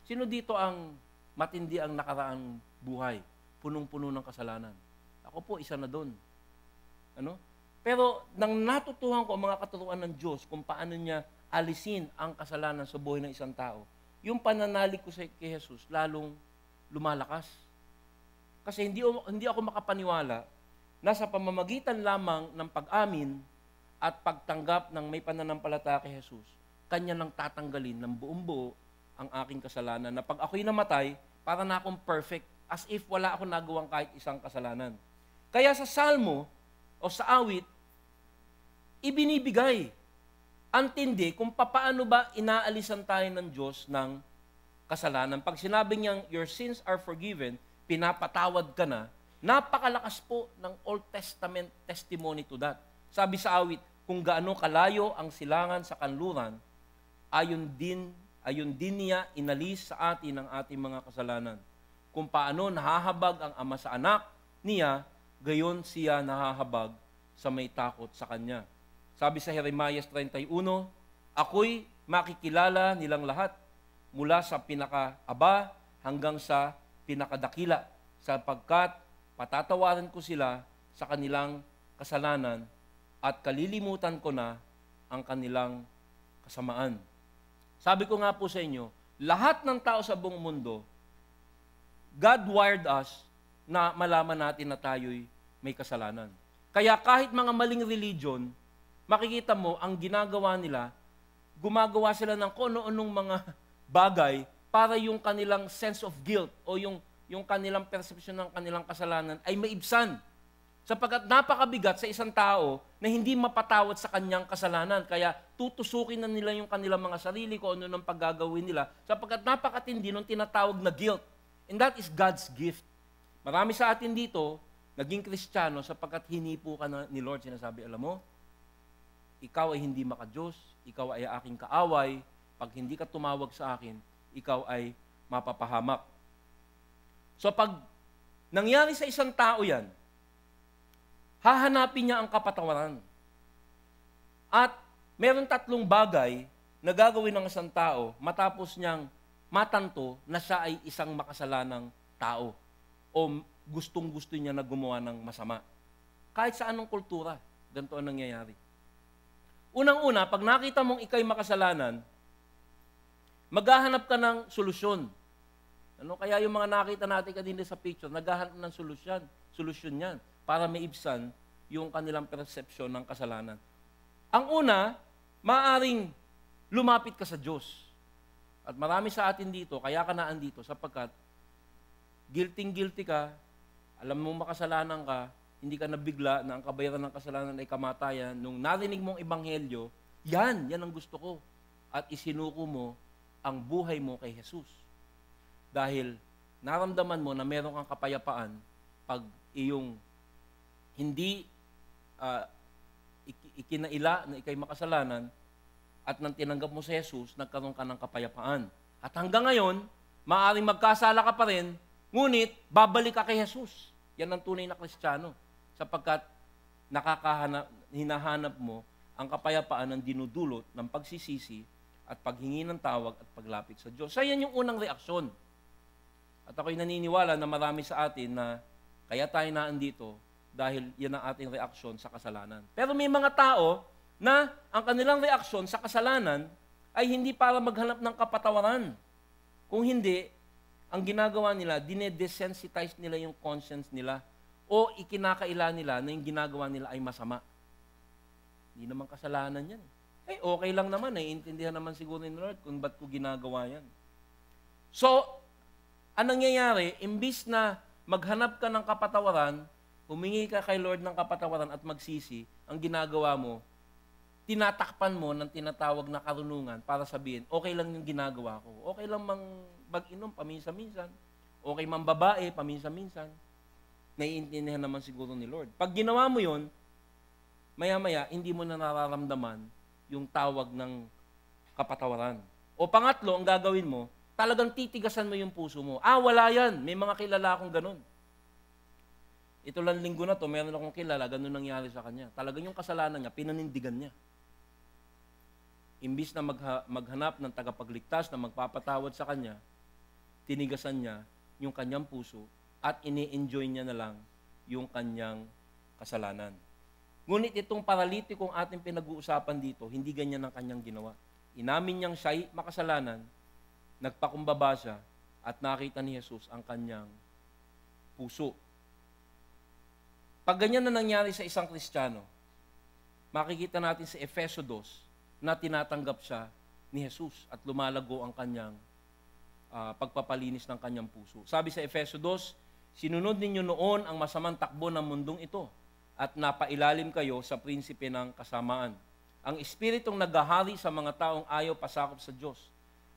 Sino dito ang matindi ang nakaraang buhay? Punong-puno ng kasalanan. Ako po, isa na doon. Ano? Pero nang natutuhan ko ang mga katuruan ng Diyos kung paano niya alisin ang kasalanan sa buhay ng isang tao, yung pananalig ko kay Jesus lalong lumalakas. Kasi hindi ako makapaniwala na sa pamamagitan lamang ng pag-amin at pagtanggap ng may pananampalataya kay Jesus, Kanya nang tatanggalin ng buong buo ang aking kasalanan. Na pag ako'y namatay, para na akong perfect, as if wala akong nagawang kahit isang kasalanan. Kaya sa salmo o sa awit, ibinibigay ang tindi kung papaano ba inaalisan tayo ng Diyos ng kasalanan. Pag sinabi niyang, your sins are forgiven, pinapatawad ka na, napakalakas po ng Old Testament testimony to that. Sabi sa awit, kung gaano kalayo ang silangan sa kanluran, ayon din niya inalis sa atin ang ating mga kasalanan. Kung paano nahahabag ang ama sa anak niya, gayon siya nahahabag sa may takot sa kanya. Sabi sa Jeremias 31, ako'y makikilala nilang lahat mula sa pinakaaba hanggang sa pinakadakila, sapagkat patatawarin ko sila sa kanilang kasalanan at kalilimutan ko na ang kanilang kasamaan. Sabi ko nga po sa inyo, lahat ng tao sa buong mundo, God wired us na malaman natin na tayo'y may kasalanan. Kaya kahit mga maling religion, makikita mo, ang ginagawa nila, gumagawa sila ng ano-anong mga bagay para yung kanilang sense of guilt o yung kanilang perception ng kanilang kasalanan ay maibsan. Sapagkat napakabigat sa isang tao na hindi mapatawad sa kanyang kasalanan. Kaya tutusukin na nila yung kanilang mga sarili ko, ano nang paggagawin nila. Sapagkat napakatindi ng tinatawag na guilt. And that is God's gift. Marami sa atin dito, naging Kristiyano sapagkat hinipo ka na ni Lord. Sinasabi, alam mo, ikaw ay hindi makadiyos, ikaw ay aking kaaway, pag hindi ka tumawag sa akin, ikaw ay mapapahamak. So pag nangyari sa isang tao yan, hahanapin niya ang kapatawaran. At meron 3 bagay na gagawin ng isang tao matapos niyang matanto na siya ay isang makasalanang tao o gustong-gusto niya na gumawa ng masama. Kahit sa anong kultura, ganito ang nangyayari. Unang-una, pag nakita mong ikay makasalanan, maghahanap ka ng solusyon. Ano kaya yung mga nakita natin kanina sa picture, naghahanap ng solusyon yan para maibsan yung kanilang perception ng kasalanan. Ang una, maaaring lumapit ka sa Diyos. At marami sa atin dito, kaya ka naan dito, sapagkat guilty ka, alam mong makasalanan ka, hindi ka nabigla na ang kabayaran ng kasalanan ay kamatayan. Nung narinig mong ebanghelyo, yan ang gusto ko. At isinuko mo ang buhay mo kay Jesus. Dahil naramdaman mo na meron kang kapayapaan pag iyong hindi ikinaila na ikay makasalanan at nang tinanggap mo si Jesus, nagkaroon ka ng kapayapaan. At hanggang ngayon, maaaring magkasala ka pa rin, ngunit babalik ka kay Jesus. Yan ang tunay na Kristiyano. Sapagkat hinahanap mo ang kapayapaan ng dinudulot ng pagsisisi at paghingi ng tawag at paglapit sa Diyos. So yan yung unang reaksyon. At ako'y naniniwala na marami sa atin na kaya tayo naandito dahil yan ang ating reaksyon sa kasalanan. Pero may mga tao na ang kanilang reaksyon sa kasalanan ay hindi para maghanap ng kapatawaran. Kung hindi, ang ginagawa nila, dinedesensitize nila yung conscience nila o ikinakaila nila na yung ginagawa nila ay masama. Hindi naman kasalanan yan. Okay lang naman, intindihan naman siguro ni Lord kung ba't ko ginagawa yan. So, anong nangyayari, imbis na maghanap ka ng kapatawaran, humingi ka kay Lord ng kapatawaran at magsisi, ang ginagawa mo, tinatakpan mo ng tinatawag na karunungan para sabihin, okay lang yung ginagawa ko. Okay lang mag-inom paminsan-minsan. Okay mang babae paminsan-minsan. Naiintindihan naman siguro ni Lord. Pag ginawa mo yun, maya-maya, hindi mo na nararamdaman yung tawag ng kapatawaran. O pangatlo, ang gagawin mo, talagang titigasan mo yung puso mo. Wala yan. May mga kilala akong ganun. Ito lang linggo na to, meron akong kilala, ganun nangyari sa kanya. Talagang yung kasalanan niya, pinanindigan niya. Imbis na maghanap ng tagapagligtas na magpapatawad sa kanya, tinigasan niya yung kanyang puso at ini-enjoy niya na lang yung kanyang kasalanan. Ngunit itong paralitikong ating pinag-uusapan dito, hindi ganyan ang kanyang ginawa. Inamin niyang siya'y makasalanan, nagpakumbaba siya, at nakita ni Jesus ang kanyang puso. Pag ganyan na nangyari sa isang Kristiyano, makikita natin sa Efeso 2 na tinatanggap siya ni Jesus at lumalago ang kanyang pagpapalinis ng kanyang puso. Sabi sa Efeso 2, sinunod ninyo noon ang masamang takbo ng mundong ito at napailalim kayo sa prinsipe ng kasamaan. Ang espiritong naghahari sa mga taong ayaw pasakop sa Diyos.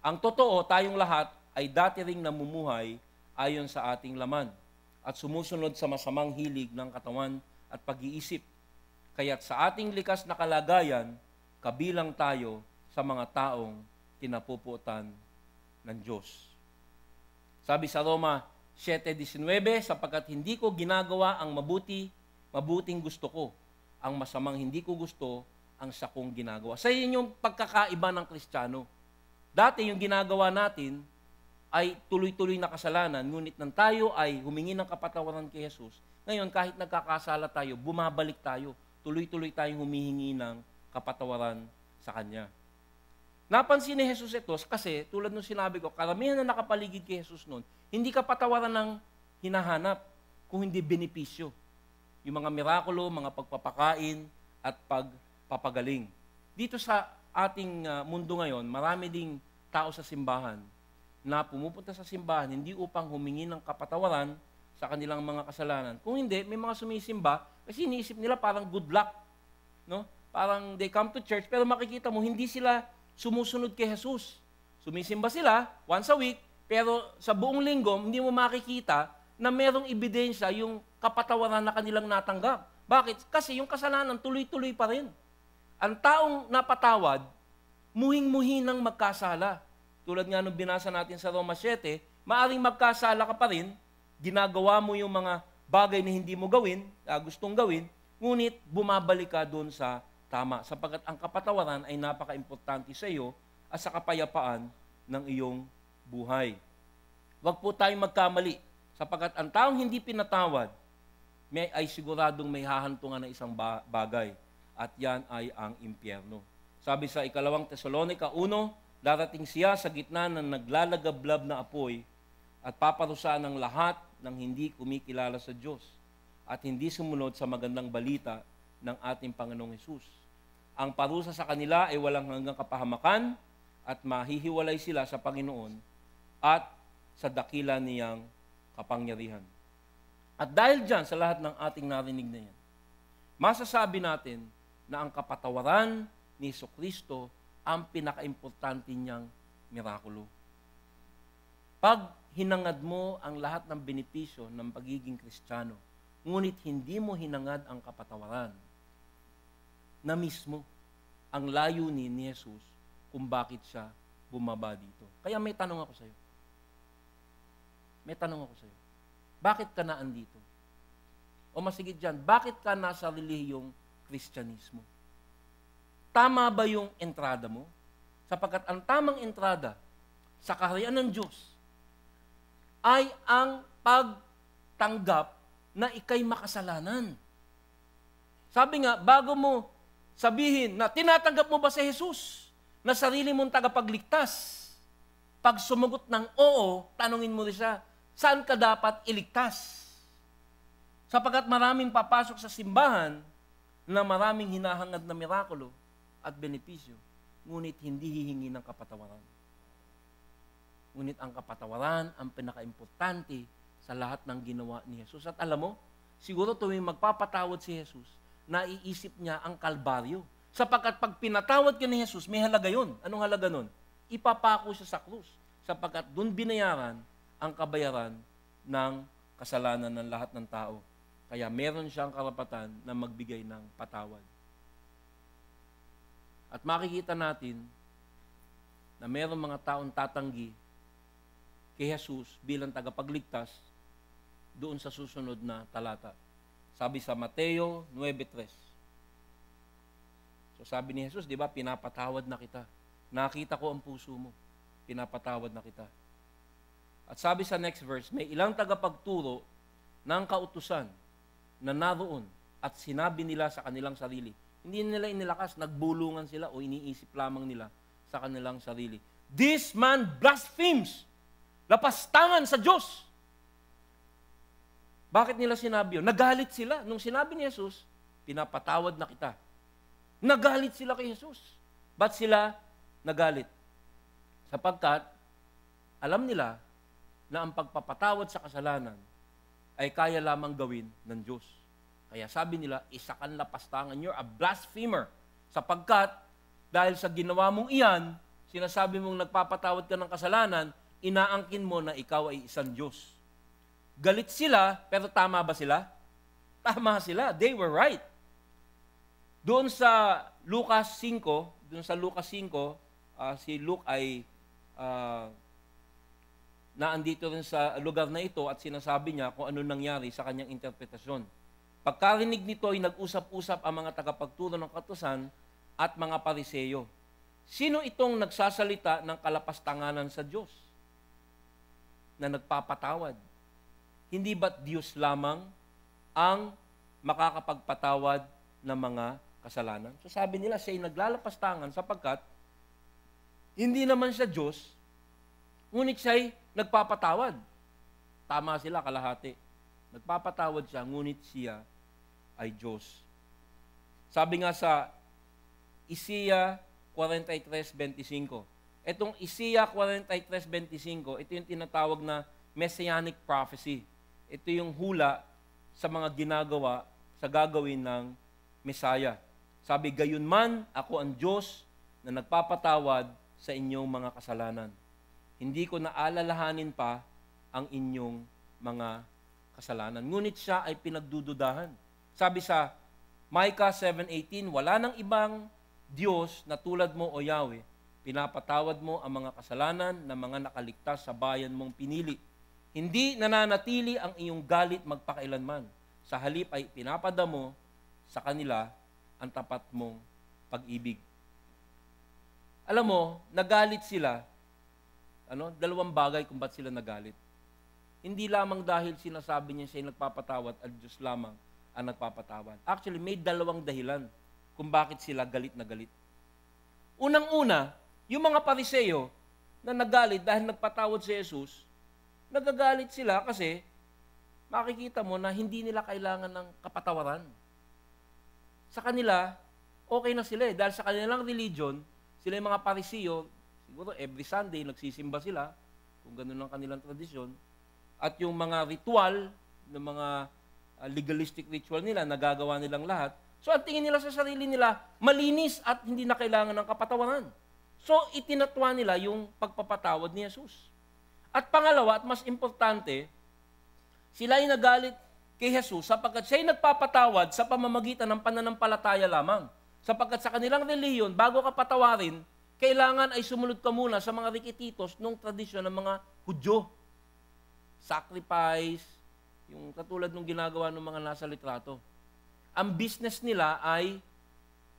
Ang totoo, tayong lahat ay dati ring namumuhay ayon sa ating laman at sumusunod sa masamang hilig ng katawan at pag-iisip. Kaya't sa ating likas na kalagayan, kabilang tayo sa mga taong kinapupuotan ng Diyos. Sabi sa Roma 7:19, sapagkat hindi ko ginagawa ang mabuting gusto ko, ang masamang hindi ko gusto, ang sakong ginagawa. Sa yun yung pagkakaiba ng Kristiyano. Dati yung ginagawa natin ay tuloy-tuloy na kasalanan, ngunit nang tayo ay humingi ng kapatawaran kay Jesus, ngayon kahit nagkakasala tayo, bumabalik tayo, tuloy-tuloy tayong humihingi ng kapatawaran sa Kanya. Napansin ni Jesus ito kasi tulad nung sinabi ko, karamihan na nakapaligid kay Jesus noon, hindi kapatawaran ng hinahanap, kung hindi benepisyo. Yung mga mirakulo, mga pagpapakain, at pagpapagaling. Dito sa ating mundo ngayon, marami ding tao sa simbahan na pumupunta sa simbahan hindi upang humingi ng kapatawaran sa kanilang mga kasalanan. Kung hindi, may mga sumisimba kasi iniisip nila parang good luck. No? Parang they come to church pero makikita mo hindi sila sumusunod kay Jesus. Sumisimba sila once a week pero sa buong linggo hindi mo makikita na merong ebidensya yung kapatawaran na kanilang natanggap. Bakit? Kasi yung kasalanan tuloy-tuloy pa rin. Ang taong napatawad, muhing-muhi ng magkasala. Tulad nga nung binasa natin sa Roma 7, maaring magkasala ka pa rin, ginagawa mo yung mga bagay na hindi mo gawin, gustong gawin, ngunit bumabalik ka doon sa tama. Sapagkat ang kapatawaran ay napaka-importante sa iyo at sa kapayapaan ng iyong buhay. Huwag po tayong magkamali, sapagkat ang taong hindi pinatawad ay siguradong may hahantungan na isang bagay, at yan ay ang impyerno. Sabi sa 2 Tesalonica 1, darating siya sa gitna ng naglalagablab na apoy at paparusahan ng lahat ng hindi kumikilala sa Diyos at hindi sumunod sa magandang balita ng ating Panginoong Hesus. Ang parusa sa kanila ay walang hanggang kapahamakan at mahihiwalay sila sa Panginoon at sa dakila niyang kapangyarihan. At dahil dyan sa lahat ng ating narinig na yan, masasabi natin na ang kapatawaran ni Jesucristo ang pinaka-importante niyang mirakulo. Pag hinangad mo ang lahat ng benepisyo ng pagiging Kristiyano, ngunit hindi mo hinangad ang kapatawaran, na mismo ang layunin ni Jesus kung bakit siya bumaba dito. Kaya may tanong ako sa iyo. May tanong ako sa iyo. Bakit ka na andito? O masigit dyan, bakit ka nasa relihiyong Kristyanismo? Tama ba yung entrada mo? Sapagkat ang tamang entrada sa kaharian ng Diyos ay ang pagtanggap na ikay makasalanan. Sabi nga, bago mo sabihin na tinatanggap mo ba si Jesus na sarili mong tagapagligtas, pag sumagot ng oo, tanungin mo rin siya, saan ka dapat iligtas? Sapagkat maraming papasok sa simbahan na maraming hinahangad na mirakulo at benepisyo, ngunit hindi hihingi ng kapatawaran. Ngunit ang kapatawaran ang pinaka-importante sa lahat ng ginawa ni Jesus. At alam mo, siguro tuwing magpapatawad si Jesus, naiisip niya ang Kalbaryo. Sapagkat pag pinatawad ka ni Jesus, may halaga yun. Anong halaga nun? Ipapako siya sa krus. Sapagkat dun binayaran ang kabayaran ng kasalanan ng lahat ng tao. Kaya meron siyang karapatan na magbigay ng patawad. At makikita natin na meron mga taong tatanggi kay Jesus bilang tagapagligtas doon sa susunod na talata. Sabi sa Mateo 9:3. So sabi ni Jesus, di ba, pinapatawad na kita. Nakita ko ang puso mo. Pinapatawad na kita. At sabi sa next verse, may ilang tagapagturo ng kautusan na naroon at sinabi nila sa kanilang sarili. Hindi nila inilakas, nagbulungan sila o iniisip lamang nila sa kanilang sarili. This man blasphemes. Lapastangan sa Diyos. Bakit nila sinabi yun? Nagalit sila. Nung sinabi ni Jesus, pinapatawad na kita. Nagalit sila kay Jesus. Ba't sila nagalit? Sapagkat alam nila na ang pagpapatawad sa kasalanan ay kaya lamang gawin ng Diyos. Kaya sabi nila, isa kang lapastangan, you're a blasphemer. Sapagkat dahil sa ginawa mong iyan, sinasabi mong nagpapatawad ka ng kasalanan, inaangkin mo na ikaw ay isang Diyos. Galit sila, pero tama ba sila? Tama sila. They were right. Doon sa Lucas 5, si Luke ay naandito rin sa lugar na ito at sinasabi niya kung ano nangyari sa kanyang interpretasyon. Pagkarinig nito ay nag-usap-usap ang mga tagapagturo ng kautusan at mga pariseyo. Sino itong nagsasalita ng kalapastanganan sa Diyos na nagpapatawad? Hindi ba't Diyos lamang ang makakapagpatawad ng mga kasalanan? So sabi nila, siya ay naglalapastangan sapagkat hindi naman siya Diyos, ngunit siya ay nagpapatawad. Tama sila kalahati. Nagpapatawad siya, ngunit siya ay Diyos. Sabi nga sa Isaiah 43:25, itong Isaiah 43:25, ito yung tinatawag na messianic prophecy. Ito yung hula sa mga ginagawa, sa gagawin ng Messiah. Sabi, gayon man, ako ang Diyos na nagpapatawad sa inyong mga kasalanan. Hindi ko naalalahanin pa ang inyong mga kasalanan. Ngunit siya ay pinagdududahan. Sabi sa Micah 7:18, wala nang ibang Diyos na tulad mo, O Yahweh. Pinapatawad mo ang mga kasalanan ng mga nakaligtas sa bayan mong pinili. Hindi nananatili ang iyong galit magpakailanman. Sa halip ay pinapadamo sa kanila ang tapat mong pag-ibig. Alam mo, nagalit sila. Dalawang bagay kung ba't sila nagalit. Hindi lamang dahil sinasabi niya siya nagpapatawad at Diyos lamang ang nagpapatawad. Actually, may dalawang dahilan kung bakit sila galit na galit. Unang-una, yung mga pariseyo na nagalit dahil nagpatawad si Jesus, nagagalit sila kasi makikita mo na hindi nila kailangan ng kapatawaran. Sa kanila, okay na sila dahil sa kanilang religion, sila yung mga pariseyo, siguro every Sunday nagsisimba sila, kung ganun ang kanilang tradisyon, at yung mga ritual, ng mga legalistic ritual nila, nagagawa nilang lahat. So, ang tingin nila sa sarili nila, malinis at hindi na kailangan ng kapatawaran. So, itinatwa nila yung pagpapatawad ni Jesus. At pangalawa, at mas importante, sila ay nagalit kay Jesus sapagkat siya ay nagpapatawad sa pamamagitan ng pananampalataya lamang. Sapagkat sa kanilang reliyon, bago ka patawarin, kailangan ay sumunod ka muna sa mga rikititos nung tradisyon ng mga Hudyo. Sacrifice, yung katulad nung ginagawa ng mga nasa litrato. Ang business nila ay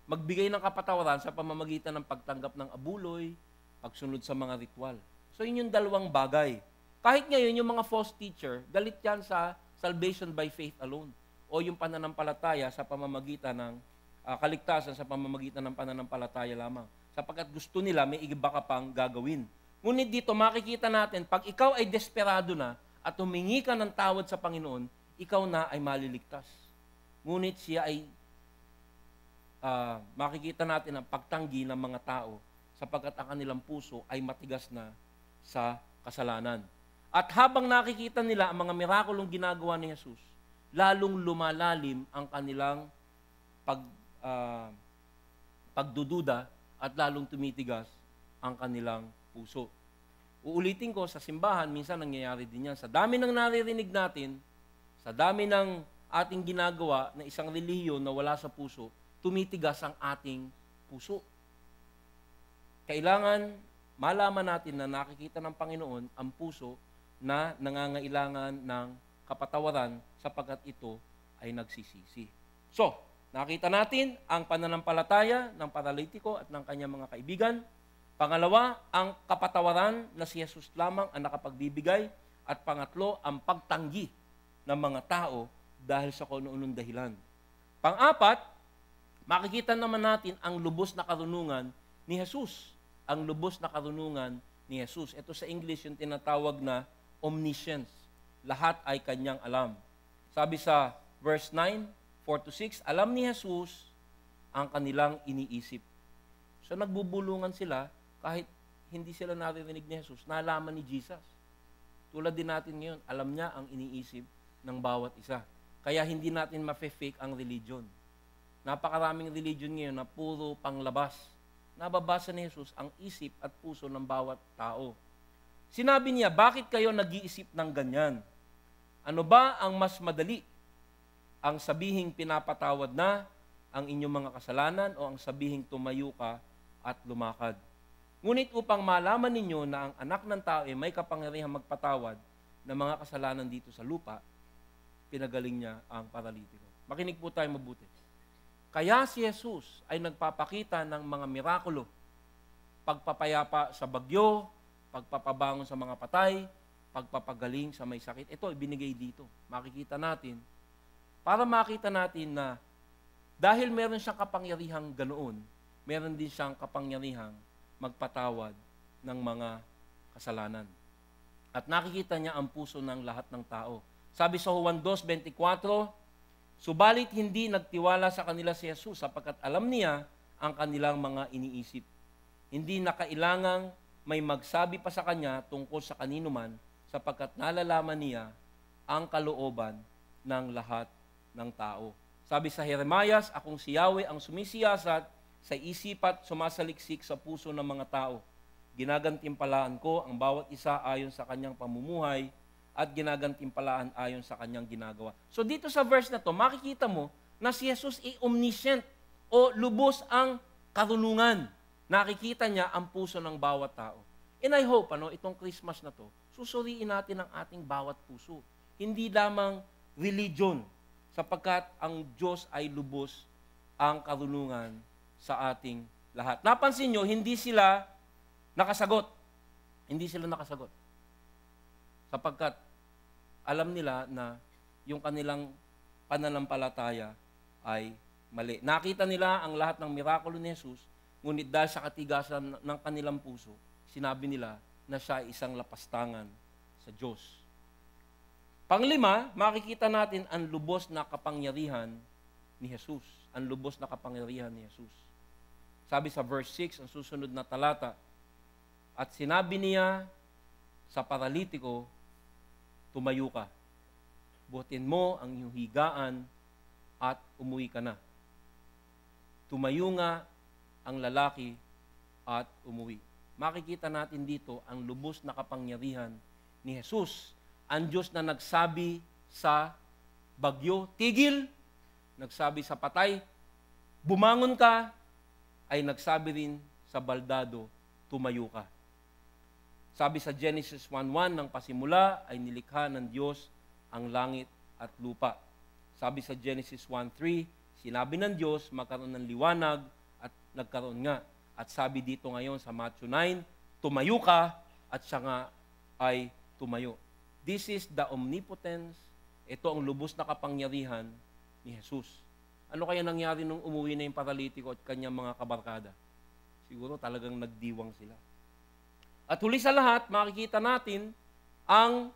magbigay ng kapatawaran sa pamamagitan ng pagtanggap ng abuloy, pagsunod sa mga ritual. So, yun yung dalawang bagay. Kahit ngayon, yung mga false teacher, galit yan sa salvation by faith alone o yung pananampalataya sa pamamagitan ng kaligtasan sa pamamagitan ng pananampalataya lamang. Sapagkat gusto nila, may iba ka pang gagawin. Ngunit dito, makikita natin, pag ikaw ay desperado na at humingi ka ng tawad sa Panginoon, ikaw na ay maliligtas. Ngunit siya ay makikita natin ang pagtanggi ng mga tao sapagkat ang kanilang puso ay matigas na sa kasalanan. At habang nakikita nila ang mga mirakulong ginagawa ni Jesus, lalong lumalalim ang kanilang pagdududa at lalong tumitigas ang kanilang puso. Uulitin ko, sa simbahan, minsan nangyayari din yan. Sa dami ng naririnig natin, sa dami ng ating ginagawa na isang relihiyon na wala sa puso, tumitigas ang ating puso. Kailangan malaman natin na nakikita ng Panginoon ang puso na nangangailangan ng kapatawaran sapagkat ito ay nagsisisi. So, nakita natin ang pananampalataya ng paralitiko at ng kanyang mga kaibigan. Pangalawa, ang kapatawaran na si Jesus lamang ang nakapagbibigay. At pangatlo, ang pagtanggi ng mga tao dahil sa kung anong dahilan. Pang-apat, makikita naman natin ang lubos na karunungan ni Jesus. Ang lubos na karunungan ni Jesus. Ito sa English yung tinatawag na omniscience. Lahat ay kanyang alam. Sabi sa verse 9, 4-6, alam ni Jesus ang kanilang iniisip. So nagbubulungan sila kahit hindi sila naririnig ni Jesus, nalaman ni Jesus. Tulad din natin ngayon, alam niya ang iniisip ng bawat isa. Kaya hindi natin ma-fake ang religion. Napakaraming religion ngayon na puro panglabas. Nababasa ni Jesus ang isip at puso ng bawat tao. Sinabi niya, bakit kayo nag-iisip ng ganyan? Ano ba ang mas madali? Ang sabihing pinapatawad na ang inyong mga kasalanan o ang sabihing tumayo ka at lumakad? Ngunit upang malaman ninyo na ang anak ng tao ay may kapangyarihang magpatawad ng mga kasalanan dito sa lupa, pinagaling niya ang paralitiko. Makinig po tayo mabuti. Kaya si Jesus ay nagpapakita ng mga mirakulo, pagpapayapa sa bagyo, pagpapabangon sa mga patay, pagpapagaling sa may sakit. Ito, ibinigay dito. Makikita natin, para makita natin na dahil meron siyang kapangyarihang ganoon, meron din siyang kapangyarihang magpatawad ng mga kasalanan. At nakikita niya ang puso ng lahat ng tao. Sabi sa Juan 2:24, subalit hindi nagtiwala sa kanila si Jesus sapagkat alam niya ang kanilang mga iniisip. Hindi na kailangang may magsabi pa sa kanya tungkol sa kanino man sapagkat nalalaman niya ang kalooban ng lahat ng tao. Sabi sa Jeremias, akong si Yahweh ang sumisiyasat sa isip at sumasaliksik sa puso ng mga tao. Ginagantimpalaan ko ang bawat isa ayon sa kanyang pamumuhay at ginagantimpalaan ayon sa kanyang ginagawa. So dito sa verse na to, makikita mo na si Jesus ay omniscient o lubos ang karunungan. Nakikita niya ang puso ng bawat tao. And I hope, itong Christmas na to, susuriin natin ang ating bawat puso. Hindi lamang religion, sapagkat ang Diyos ay lubos ang karunungan sa ating lahat. Napansin nyo, hindi sila nakasagot. Hindi sila nakasagot. Sapagkat alam nila na yung kanilang pananampalataya ay mali. Nakita nila ang lahat ng mirakulo ni Jesus, ngunit dahil sa katigasan ng kanilang puso, sinabi nila na siya ay isang lapastangan sa Diyos. Panglima, makikita natin ang lubos na kapangyarihan ni Jesus. Ang lubos na kapangyarihan ni Jesus. Sabi sa verse 6, ang susunod na talata, at sinabi niya sa paralitiko, tumayo ka. Buhatin mo ang iyong higaan at umuwi ka na. Tumayo nga ang lalaki at umuwi. Makikita natin dito ang lubos na kapangyarihan ni Jesus. Ang Diyos na nagsabi sa bagyo, tigil. Nagsabi sa patay, bumangon ka. Ay nagsabi rin sa baldado, tumayo ka. Sabi sa Genesis 1:1, ng pasimula ay nilikha ng Diyos ang langit at lupa. Sabi sa Genesis 1:3, sinabi ng Diyos, magkaroon ng liwanag at nagkaroon nga. At sabi dito ngayon sa Matthew 9, tumayo ka at siya nga ay tumayo. This is the omnipotence. Ito ang lubos na kapangyarihan ni Jesus. Ano kaya nangyari nung umuwi na yung paralitiko at kanyang mga kabarkada? Siguro talagang nagdiwang sila. At huli sa lahat, makikita natin ang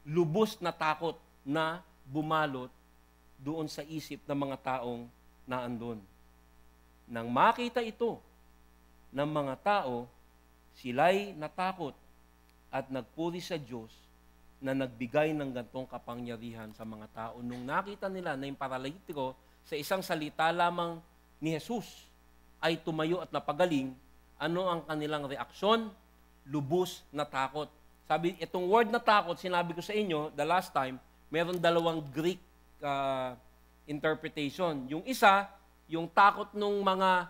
lubos na takot na bumalot doon sa isip ng mga taong naandun. Nang makita ito ng mga tao, sila'y natakot at nagpuri sa Diyos na nagbigay ng gantong kapangyarihan sa mga tao. Nung nakita nila na yung paralitiko sa isang salita lamang ni Jesus ay tumayo at napagaling, ano ang kanilang reaksyon? Lubos na takot. Sabi, itong word na takot, sinabi ko sa inyo, the last time, meron dalawang Greek interpretation. Yung isa, yung takot nung mga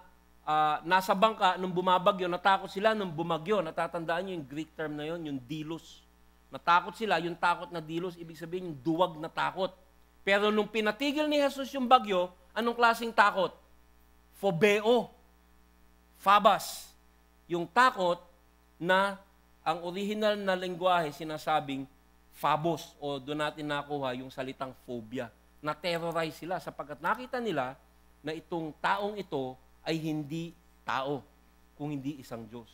nasa bangka, nung bumabagyo, natakot sila nung bumagyo. Natatandaan nyo yung Greek term na yon, yung dilos. Natakot sila, yung takot na dilos, ibig sabihin yung duwag na takot. Pero nung pinatigil ni Jesus yung bagyo, anong klaseng takot? Phobeo. Phobos. Yung takot na ang original na lengguwahe sinasabing phobos o doon natin nakuha yung salitang phobia. Na-terrorize sila sapagkat nakita nila na itong taong ito ay hindi tao, kung hindi isang Diyos.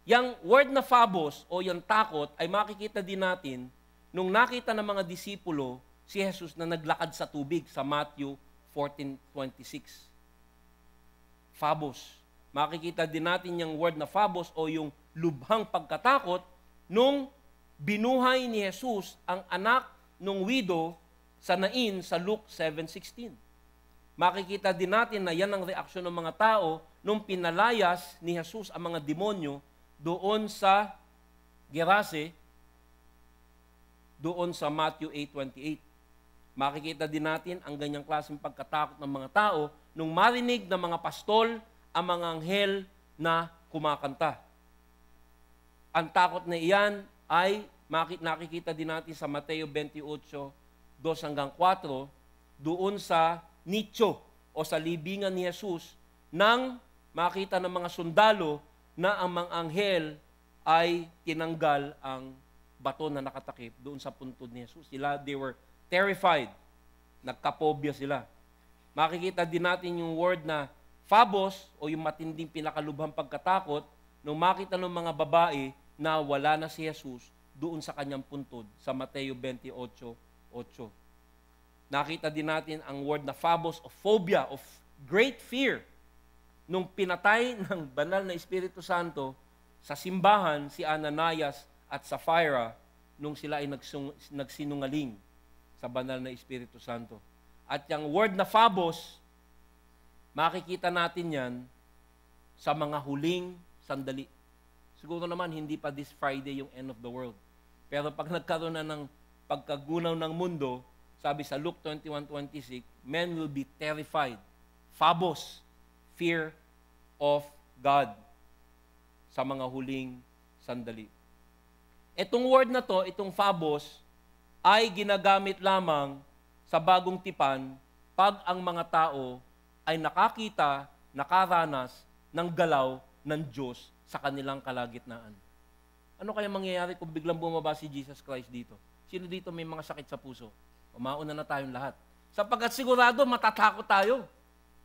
Yang word na phobos o yung takot ay makikita din natin nung nakita ng mga disipulo si Jesus na naglakad sa tubig sa Matthew 14:26. Phobos. Makikita din natin yung word na phobos o yung lubhang pagkatakot nung binuhay ni Jesus ang anak ng widow sa Nain sa Luke 7:16. Makikita din natin na yan ang reaksyon ng mga tao nung pinalayas ni Jesus ang mga demonyo doon sa Gerase, doon sa Matthew 8:28. Makikita din natin ang ganyang klaseng pagkatakot ng mga tao nung marinig ng mga pastol ang mga anghel na kumakanta. Ang takot na iyan ay nakikita din natin sa Mateo 28:2-4, doon sa nicho o sa libingan ni Jesus nang makita ng mga sundalo na ang mga anghel ay tinanggal ang bato na nakatakip doon sa puntod ni Jesus. They were terrified. Nagkapobya sila. Makikita din natin yung word na phobos o yung matinding pinakalubhang pagkatakot nung makita ng mga babae na wala na si Jesus doon sa kanyang puntod sa Mateo 28:8. Nakita din natin ang word na phobos o phobia, of great fear. Nung pinatay ng banal na Espiritu Santo sa simbahan si Ananias at Sapphira nung sila ay nagsinungaling sa banal na Espiritu Santo. At yung word na phobos, makikita natin yan sa mga huling sandali. Siguro naman hindi pa this Friday yung end of the world. Pero pag nagkaroon na ng pagkagunaw ng mundo, sabi sa Luke 21:26, men will be terrified. Phobos, fear of God sa mga huling sandali. Itong word na to, itong phobos, ay ginagamit lamang sa bagong tipan pag ang mga tao ay nakakita, nakaranas ng galaw ng Diyos sa kanilang kalagitnaan. Ano kaya mangyayari kung biglang bumaba si Jesus Christ dito? Sino dito may mga sakit sa puso? Umauna na tayong lahat. Sapagkat sigurado matatakot tayo.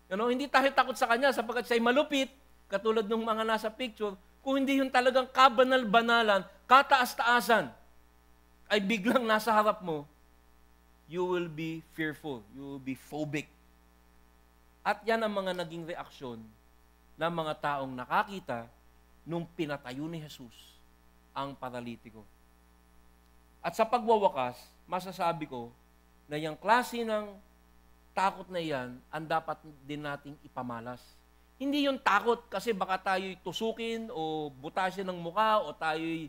Hindi tayo takot sa Kanya sapagkat siya'y malupit, katulad ng mga nasa picture, kung hindi yung talagang kabanal-banalan, kataas-taasan, ay biglang nasa harap mo, you will be fearful, you will be phobic. At yan ang mga naging reaksyon ng mga taong nakakita nung pinatayo ni Jesus ang paralitiko. At sa pagwawakas, masasabi ko na yung klase ng takot na yan ang dapat din nating ipamalas. Hindi yung takot kasi baka tayo'y tusukin o butasin ng muka o tayo'y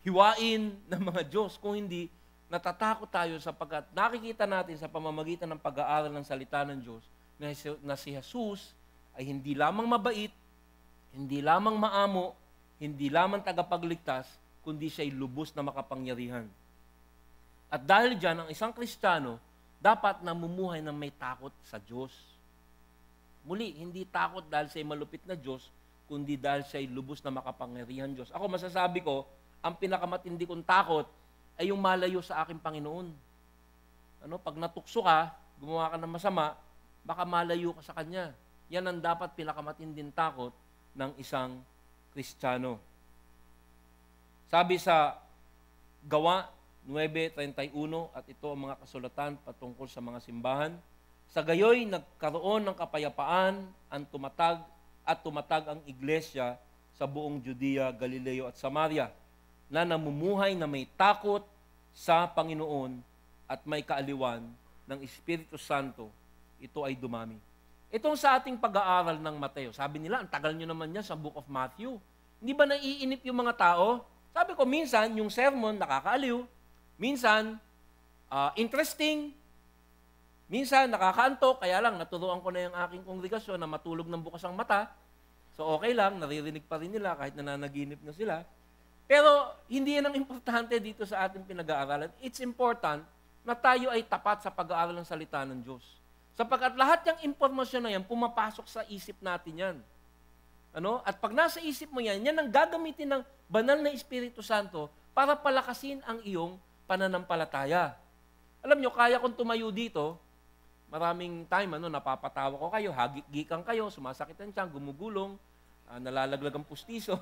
hiwain ng mga Diyos. Kung hindi, natatakot tayo sapagkat nakikita natin sa pamamagitan ng pag-aaral ng salita ng Diyos na si Jesus ay hindi lamang mabait, hindi lamang maamo, hindi lamang tagapagligtas, kundi siya'y lubos na makapangyarihan. At dahil dyan, ang isang Kristiyano dapat namumuhay ng may takot sa Diyos. Muli, hindi takot dahil siya'y malupit na Diyos, kundi dahil siya'y lubos na makapangyarihan Diyos. Ako masasabi ko, ang pinakamatindi kong takot ay yung malayo sa aking Panginoon. Pag natukso ka, gumawa ka ng masama, baka malayo ka sa Kanya. Yan ang dapat pinakamatinding takot ng isang Kristiyano. Sabi sa Gawa 9:31, at ito ang mga kasulatan patungkol sa mga simbahan, sa gayoy nagkaroon ng kapayapaan ang tumatag ang iglesia sa buong Judea, Galileo at Samaria, na namumuhay na may takot sa Panginoon at may kaaliwan ng Espiritu Santo. Ito ay dumami. Itong sa ating pag-aaral ng Mateo, sabi nila, ang tagal nyo naman yan sa Book of Matthew. Hindi ba naiinip yung mga tao? Sabi ko, minsan, yung sermon nakakaaliw, minsan, interesting, minsan, nakakaantok, kaya lang, naturuan ko na yung aking kongregasyon na matulog ng bukas ang mata, so okay lang, naririnig pa rin nila kahit nananaginip na sila. Pero, hindi yan ang importante dito sa ating pinag-aaralan. It's important na tayo ay tapat sa pag-aaral ng salita ng Diyos. Sapagkat lahat yung impormasyon na yan, pumapasok sa isip natin yan. At pag nasa isip mo yan, yan ang gagamitin ng banal na Espiritu Santo para palakasin ang iyong pananampalataya. Alam nyo, kaya kong tumayo dito, maraming time, napapatawa ko kayo, hagik-gikan kayo, sumasakit ang tiyan, gumugulong, nalalaglag ang pustiso,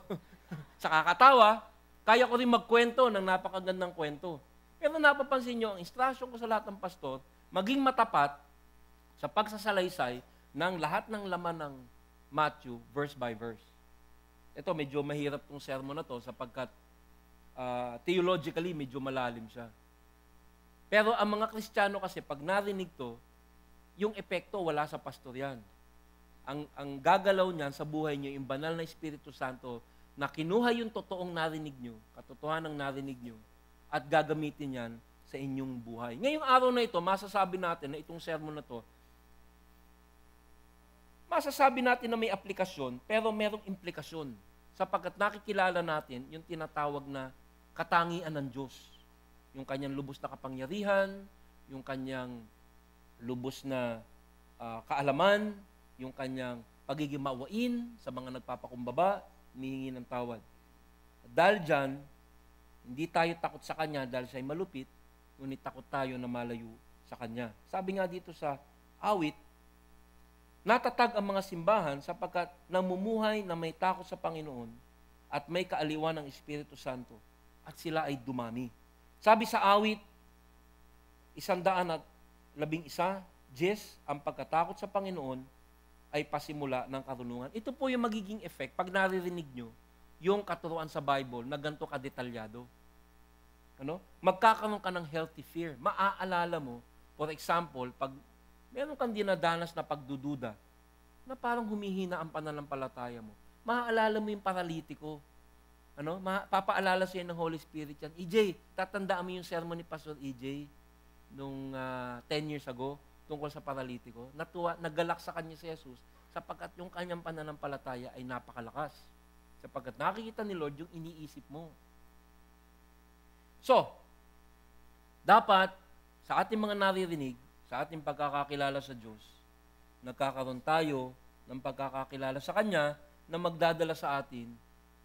sa kakatawa, kaya ko rin magkwento ng napakagandang kwento. Pero napapansin nyo, ang instruction ko sa lahat ng pastor, maging matapat sa pagsasalaysay ng lahat ng laman ng Matthew, verse by verse. Ito, medyo mahirap tong sermon na to sapagkat theologically, medyo malalim siya. Pero ang mga Kristiyano kasi, pag narinig to, yung epekto wala sa pastor yan. Ang gagalaw niyan sa buhay niyo, yung banal na Espiritu Santo, na kinuha yung totoong narinig nyo, katotohanan ng narinig nyo, at gagamitin yan sa inyong buhay. Ngayong araw na ito, masasabi natin na itong sermon na to, masasabi natin na may aplikasyon, pero merong implikasyon. Sapagkat nakikilala natin yung tinatawag na katangian ng Diyos. Yung kanyang lubos na kapangyarihan, yung kanyang lubos na kaalaman, yung kanyang pagiging maawain sa mga nagpapakumbaba, humihingi ng tawad. Dahil dyan, hindi tayo takot sa Kanya dahil siya'y malupit, ngunit takot tayo na malayo sa Kanya. Sabi nga dito sa awit, natatag ang mga simbahan sapagkat namumuhay na may takot sa Panginoon at may kaaliwan ng Espiritu Santo at sila ay dumami. Sabi sa awit, 111, Jess, ang pagkatakot sa Panginoon ay pasimula ng karunungan. Ito po yung magiging effect pag naririnig nyo yung katuruan sa Bible na ganito kadetalyado. Ano? Magkakaroon ka ng healthy fear. Maaalala mo, for example, pag meron kang dinadanas na pagdududa, na parang humihina ang pananampalataya mo, maaalala mo yung paralitiko. Ano? Papaalala sa'yo ng Holy Spirit yan. EJ, tatandaan mo yung sermon ni Pastor EJ nung 10 years ago tungkol sa paralitiko. Naggalak sa kanya si Jesus sapagkat yung kanyang pananampalataya ay napakalakas. Sapagkat nakikita ni Lord yung iniisip mo. So, dapat sa ating mga naririnig, sa ating pagkakakilala sa Diyos, nagkakaroon tayo ng pagkakakilala sa Kanya na magdadala sa atin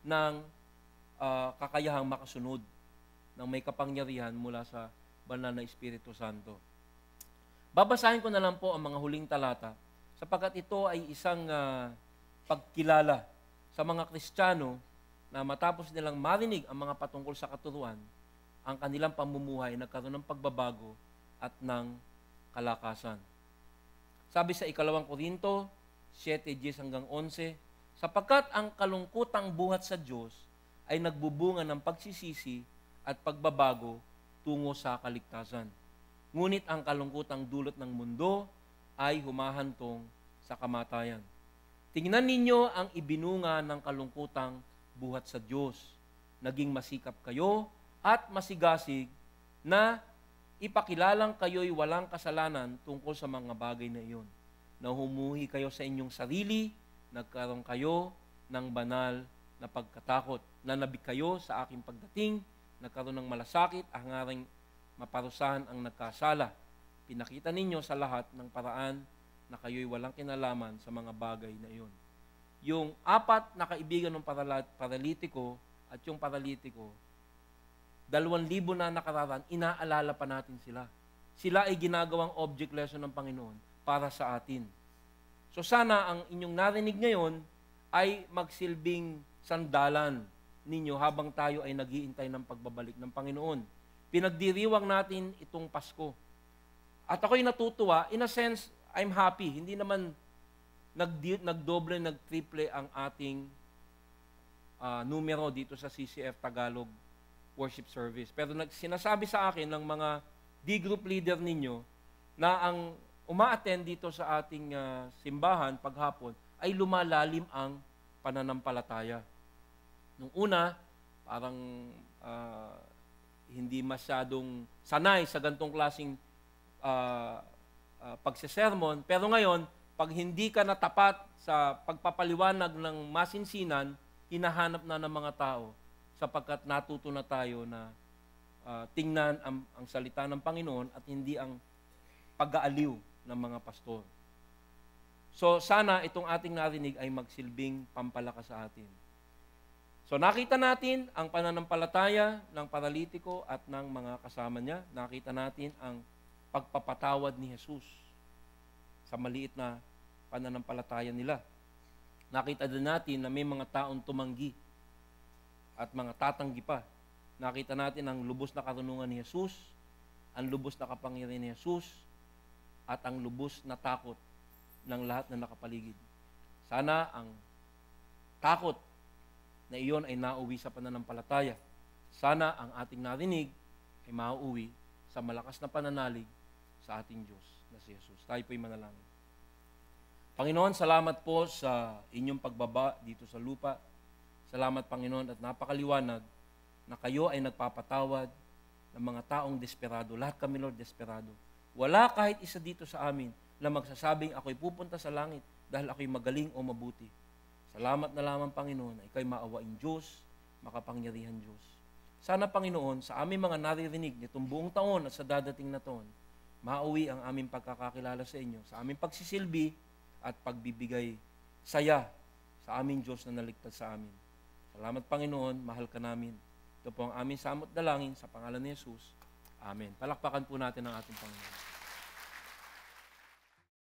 ng kakayahang makasunod ng may kapangyarihan mula sa banal na Espiritu Santo. Babasahin ko na lang po ang mga huling talata sapagkat ito ay isang pagkilala sa mga Kristiyano na matapos nilang marinig ang mga patungkol sa katuruan, ang kanilang pamumuhay nagkaroon ng pagbabago at ng kalakasan. Sabi sa 2 Korinto 7:10-11, sapagkat ang kalungkutang buhat sa Diyos ay nagbubunga ng pagsisisi at pagbabago tungo sa kaligtasan. Ngunit ang kalungkutang dulot ng mundo ay humahantong sa kamatayan. Tingnan ninyo ang ibinunga ng kalungkutang buhat sa Diyos. Naging masikap kayo at masigasig na ipakilalang kayo'y walang kasalanan tungkol sa mga bagay na iyon. Na humuhi kayo sa inyong sarili, nagkaroon kayo ng banal na pagkatakot. Nanabik kayo sa aking pagdating, nagkaroon ng malasakit, hangaring maparusahan ang nagkasala. Pinakita ninyo sa lahat ng paraan na kayo'y walang kinalaman sa mga bagay na iyon. Yung 4 na kaibigan ng paralitiko at yung paralitiko, 2,000 na nakararaan, inaalala pa natin sila. Sila ay ginagawang object lesson ng Panginoon para sa atin. So sana ang inyong narinig ngayon ay magsilbing sandalan ninyo habang tayo ay naghihintay ng pagbabalik ng Panginoon. Pinagdiriwang natin itong Pasko. At ako'y natutuwa, in a sense, I'm happy. Hindi naman nagdoble, nagtriple ang ating numero dito sa CCF Tagalog worship service. Pero sinasabi sa akin ng mga D-group leader ninyo na ang uma-attend dito sa ating simbahan paghapon ay lumalalim ang pananampalataya. Nung una, parang hindi masyadong sanay sa gantong klaseng pagsesermon. Pero ngayon, pag hindi ka natapat sa pagpapaliwanag ng masinsinan, hinahanap na ng mga tao sapagkat natuto na tayo na tingnan ang salita ng Panginoon at hindi ang pag-aaliw ng mga pastor. So sana itong ating narinig ay magsilbing pampalakas sa atin. So nakita natin ang pananampalataya ng paralitiko at ng mga kasama niya. Nakita natin ang pagpapatawad ni Jesus sa maliit na pananampalataya nila. Nakita din natin na may mga taong tumanggi at mga tatanggi pa Nakita natin ang lubos na karunungan ni Jesus, ang lubos na kapangyarihan ni Jesus, at ang lubos na takot ng lahat na nakapaligid. Sana ang takot na iyon ay nauwi sa pananampalataya. Sana ang ating narinig ay mauwi sa malakas na pananalig sa ating Diyos na si Jesus. Tayo po'y manalangin. Panginoon, salamat po sa inyong pagbaba dito sa lupa. Salamat, Panginoon, at napakaliwanag na kayo ay nagpapatawad ng mga taong desperado. Lahat kami, Lord, desperado. Wala kahit isa dito sa amin na magsasabing ako'y pupunta sa langit dahil ako'y magaling o mabuti. Salamat na lamang, Panginoon, na ikaw'y maawaing Diyos, makapangyarihan Diyos. Sana, Panginoon, sa aming mga naririnig nitong buong taon at sa dadating na taon, mauwi ang aming pagkakakilala sa inyo, sa aming pagsisilbi at pagbibigay saya sa aming Diyos na naligtas sa amin. Salamat, Panginoon, mahal ka namin. Ito po ang aming samot dalangin sa pangalan ni Jesus. Amen. Palakpakan po natin ang ating Panginoon.